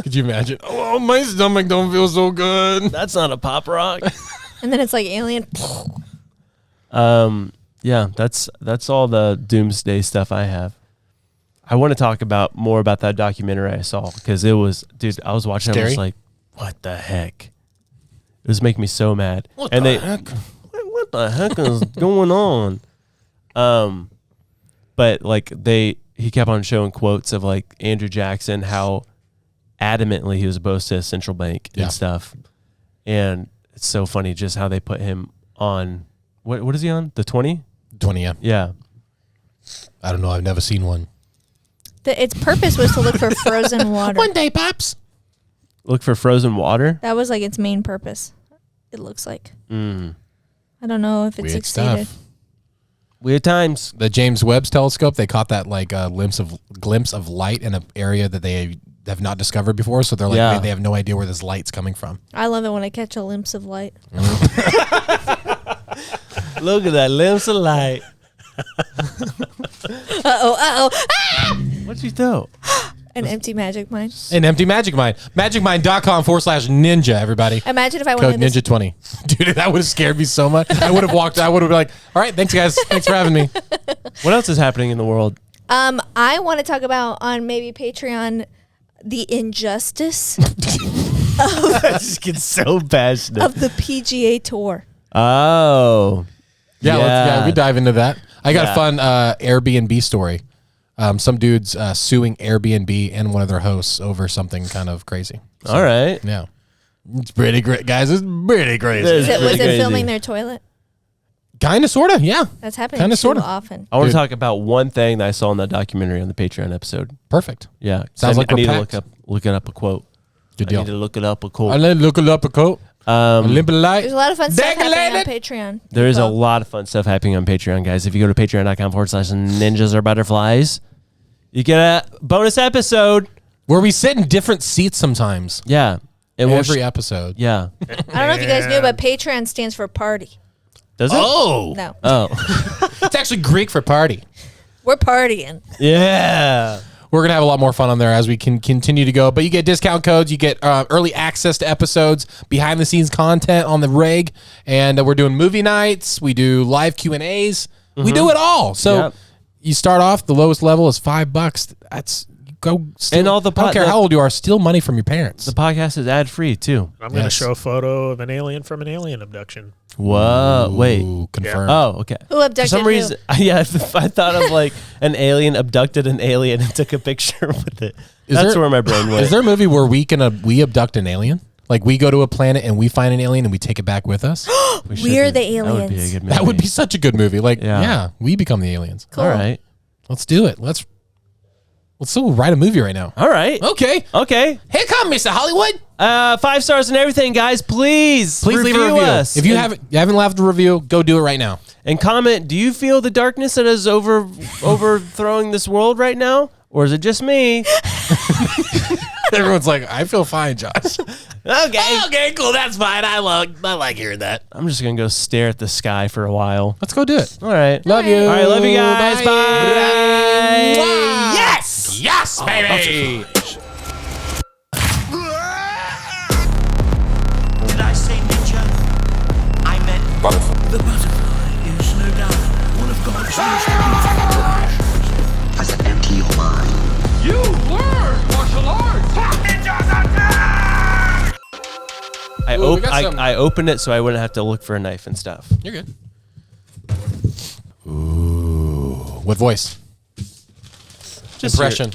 Could you imagine? Oh, my stomach don't feel so good. That's not a pop rock. And then it's like alien. Yeah, that's all the doomsday stuff I have. I want to talk more about that documentary I saw because it was, dude. I was watching it. I was like, what the heck? It was making me so mad. What the heck is going on? But like he kept on showing quotes of like Andrew Jackson, how adamantly he was opposed to a central bank and stuff. And it's so funny just how they put him on. What is he on? The 20? 20, yeah. Yeah. I don't know. I've never seen one. Its purpose was to look for frozen water. One day, Pops. Look for frozen water? That was like its main purpose. It looks like. I don't know if it Weird succeeded. stuff. Weird times. The James Webb telescope, they caught that like glimpse of light in an area that they have not discovered before. So they're like, they have no idea where this light's coming from. I love it when I catch a glimpse of light. Look at that glimpse of light. Uh-oh. Ah! What'd you do? An empty magic mine. An empty magic mine. Magicmind.com/ninja, everybody. Imagine if I Code wanted Ninja20. Dude, that would have scared me so much. I would have been like, all right, thanks guys. Thanks for having me. What else is happening in the world? I want to talk about on maybe Patreon the injustice I just get so passionate. of the PGA Tour. Oh. Yeah, we dive into that. I got Yeah. a fun Airbnb story. Some dudes suing Airbnb and one of their hosts over something kind of crazy. So, All right. Yeah. It's pretty great, guys. It's pretty crazy. Was it crazy. filming their toilet? Kind of, sort of, yeah. That's happening Kinda, too sorta. often. I want to Dude. talk about one thing that I saw in that documentary on the Patreon episode. Perfect. Yeah. Sounds like I we're need to packed. look up a quote. Good I deal. need to look it up a quote. I look it up a coat. Limp light. There's a lot of fun stuff happening on Decorated. Patreon. There is a Well, lot of fun stuff happening on Patreon, guys. If you go to patreon.com/ninjas or butterflies, you get a bonus episode. Where we sit in different seats sometimes. Yeah. And we'll Every episode. yeah. I don't know if you guys knew, but Patreon stands for party. Does it? Oh. No, Oh. It's actually Greek for party. we're partying. Yeah. We're going to have a lot more fun on there as we can continue to go. But you get discount codes. You get early access to episodes, behind-the-scenes content on the rig. And we're doing movie nights. We do live Q&As. We do it all. So Yep. you start off, the lowest level is $5. That's go. Steal, And all the I don't care how old you are, steal money from your parents. The podcast is ad-free, too. I'm going to Yes. show a photo of an alien from an alien abduction. Whoa. Wait. Ooh, confirmed. Oh, okay. Who abducted For some who? reason, yeah, I thought of like an alien abducted an alien and took a picture with it. That's where my brain went. Is there a movie where we abduct an alien? Like we go to a planet and we find an alien and we take it back with us? We should We're do- the That would be a aliens. good movie. That would be such a good movie. Like, Yeah. yeah, we become the aliens. Cool. All right. Let's do it. Let's still write a movie right now. All right. Okay. Okay. Here come Mr. Hollywood. 5 stars and everything, guys. Please Please leave a review. us. If you and, haven't left a review, go do it right now. and comment. Do you feel the darkness that is overthrowing this world right now, or is it just me? Everyone's like, I feel fine, Josh. Okay. Okay, cool. That's fine. I like hearing that. I'm just gonna go stare at the sky for a while. Let's go do it. All right. Love you. All right. Love you guys. Bye. Yes. Yes, baby. Did I say ninja? I meant the butterfly is no doubt one of God's most beautiful creations. I said empty your mind. You learn martial arts. Ooh, we got some- I opened it so I wouldn't have to look for a knife and stuff. You're good. Ooh. What voice? Just Impression.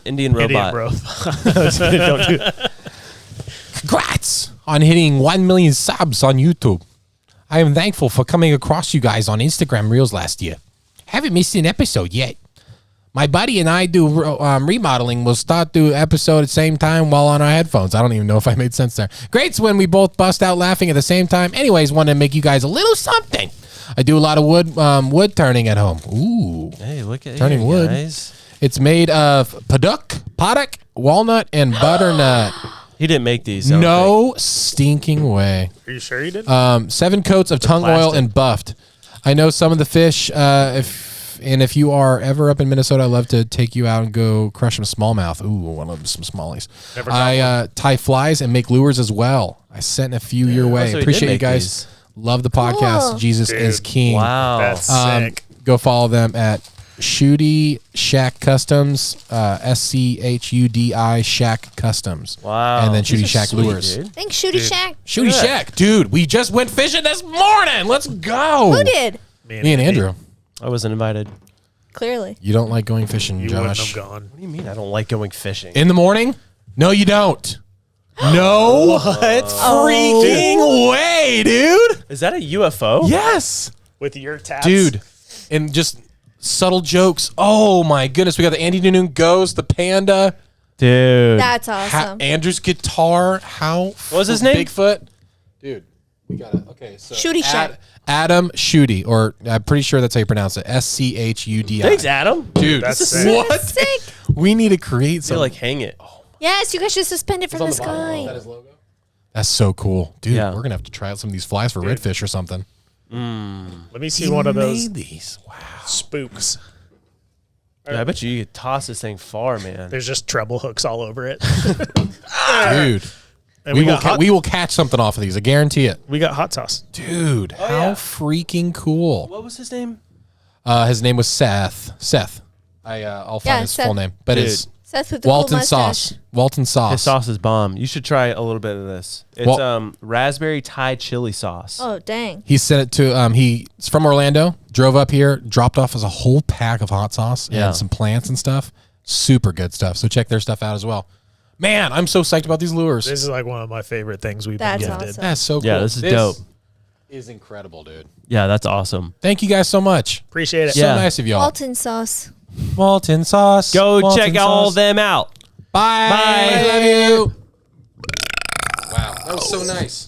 Indian robot. Idiot, bro. Don't do that. Congrats on hitting 1 million subs on YouTube. I am thankful for coming across you guys on Instagram Reels last year. Haven't missed an episode yet. My buddy and I do remodeling. We'll start the episode at the same time while on our headphones. I don't even know if I made sense there. Great's when we both bust out laughing at the same time. Anyways, wanted to make you guys a little something. I do a lot of wood turning at home. Ooh. Hey, look at Turning here, wood. guys. It's made of paddock, walnut, and butternut. He didn't make these. I don't No stinking way. Are you sure you did? 7 coats of tongue oil plastic. and buffed. I know some of the fish. If you are ever up in Minnesota, I'd love to take you out and go crush some smallmouth. Ooh, I love some smallies. Never caught I tie flies and make lures as well. I sent a few your way. so he did Appreciate you make guys. these. Love the podcast. Cool. Jesus Dude. is King. Wow. That's sick. Go follow them at Shooty Shack Customs, SCHUDI Shack Customs. Wow. And then These Shooty are Shack sweet, Lures. dude. Thanks, Shooty Shack. Shooty Shack. Dude, we just went fishing this morning. Let's go. Who did? Me and Andrew. I wasn't invited. Clearly. You don't like going fishing, You wouldn't Josh. have gone. What do you mean I don't like going fishing? In the morning? No, you don't. No freaking way, dude. Is that a UFO? Yes. With your tats. Dude. And just subtle jokes. Oh my goodness. We got the Andy Nanoon Ghost, the panda, Dude. That's awesome. Andrew's guitar. How? What was his name? Bigfoot. Dude. We got it. Okay. So Shooty Shack. Adam Shooty, or I'm pretty sure that's how you pronounce it. SCHUDI. Thanks, Adam. Dude, That's this is sick. what? Sick. We need to create So something. like hang it. Yes, you guys should suspend it from the sky. That's so cool. Dude, Yeah. we're going to have to try out some of these flies for redfish or something. Let me see one of those Made these. Wow. spooks. Yeah, I bet you could toss this thing far, man. There's just treble hooks all over it. Dude. And We will catch something off of these. I guarantee it. we got hot sauce. Dude, how yeah. freaking cool. What was his name? His name was Seth. I'll find Yeah, his Seth. full name. But Dude. it's Seth with the Walton cool mustache. sauce. Walton sauce. His sauce is bomb. You should try a little bit of this. It's Well- raspberry Thai chili sauce. Oh, dang. He sent it to he's from Orlando, drove up here, dropped off as a whole pack of hot sauce Yeah. and some plants and stuff. Super good stuff. So check their stuff out as well. Man, I'm so psyched about these lures. This is like one of my favorite things we've That's been gifted. awesome. That's so cool. Yeah, this is dope. Is incredible, dude. Yeah, that's awesome. Thank you guys so much. Appreciate it. So Yeah. nice of y'all. Walton sauce. Walton sauce. Go Walton check all sauce. them out. Bye. Bye. I love you. Wow, that was so nice.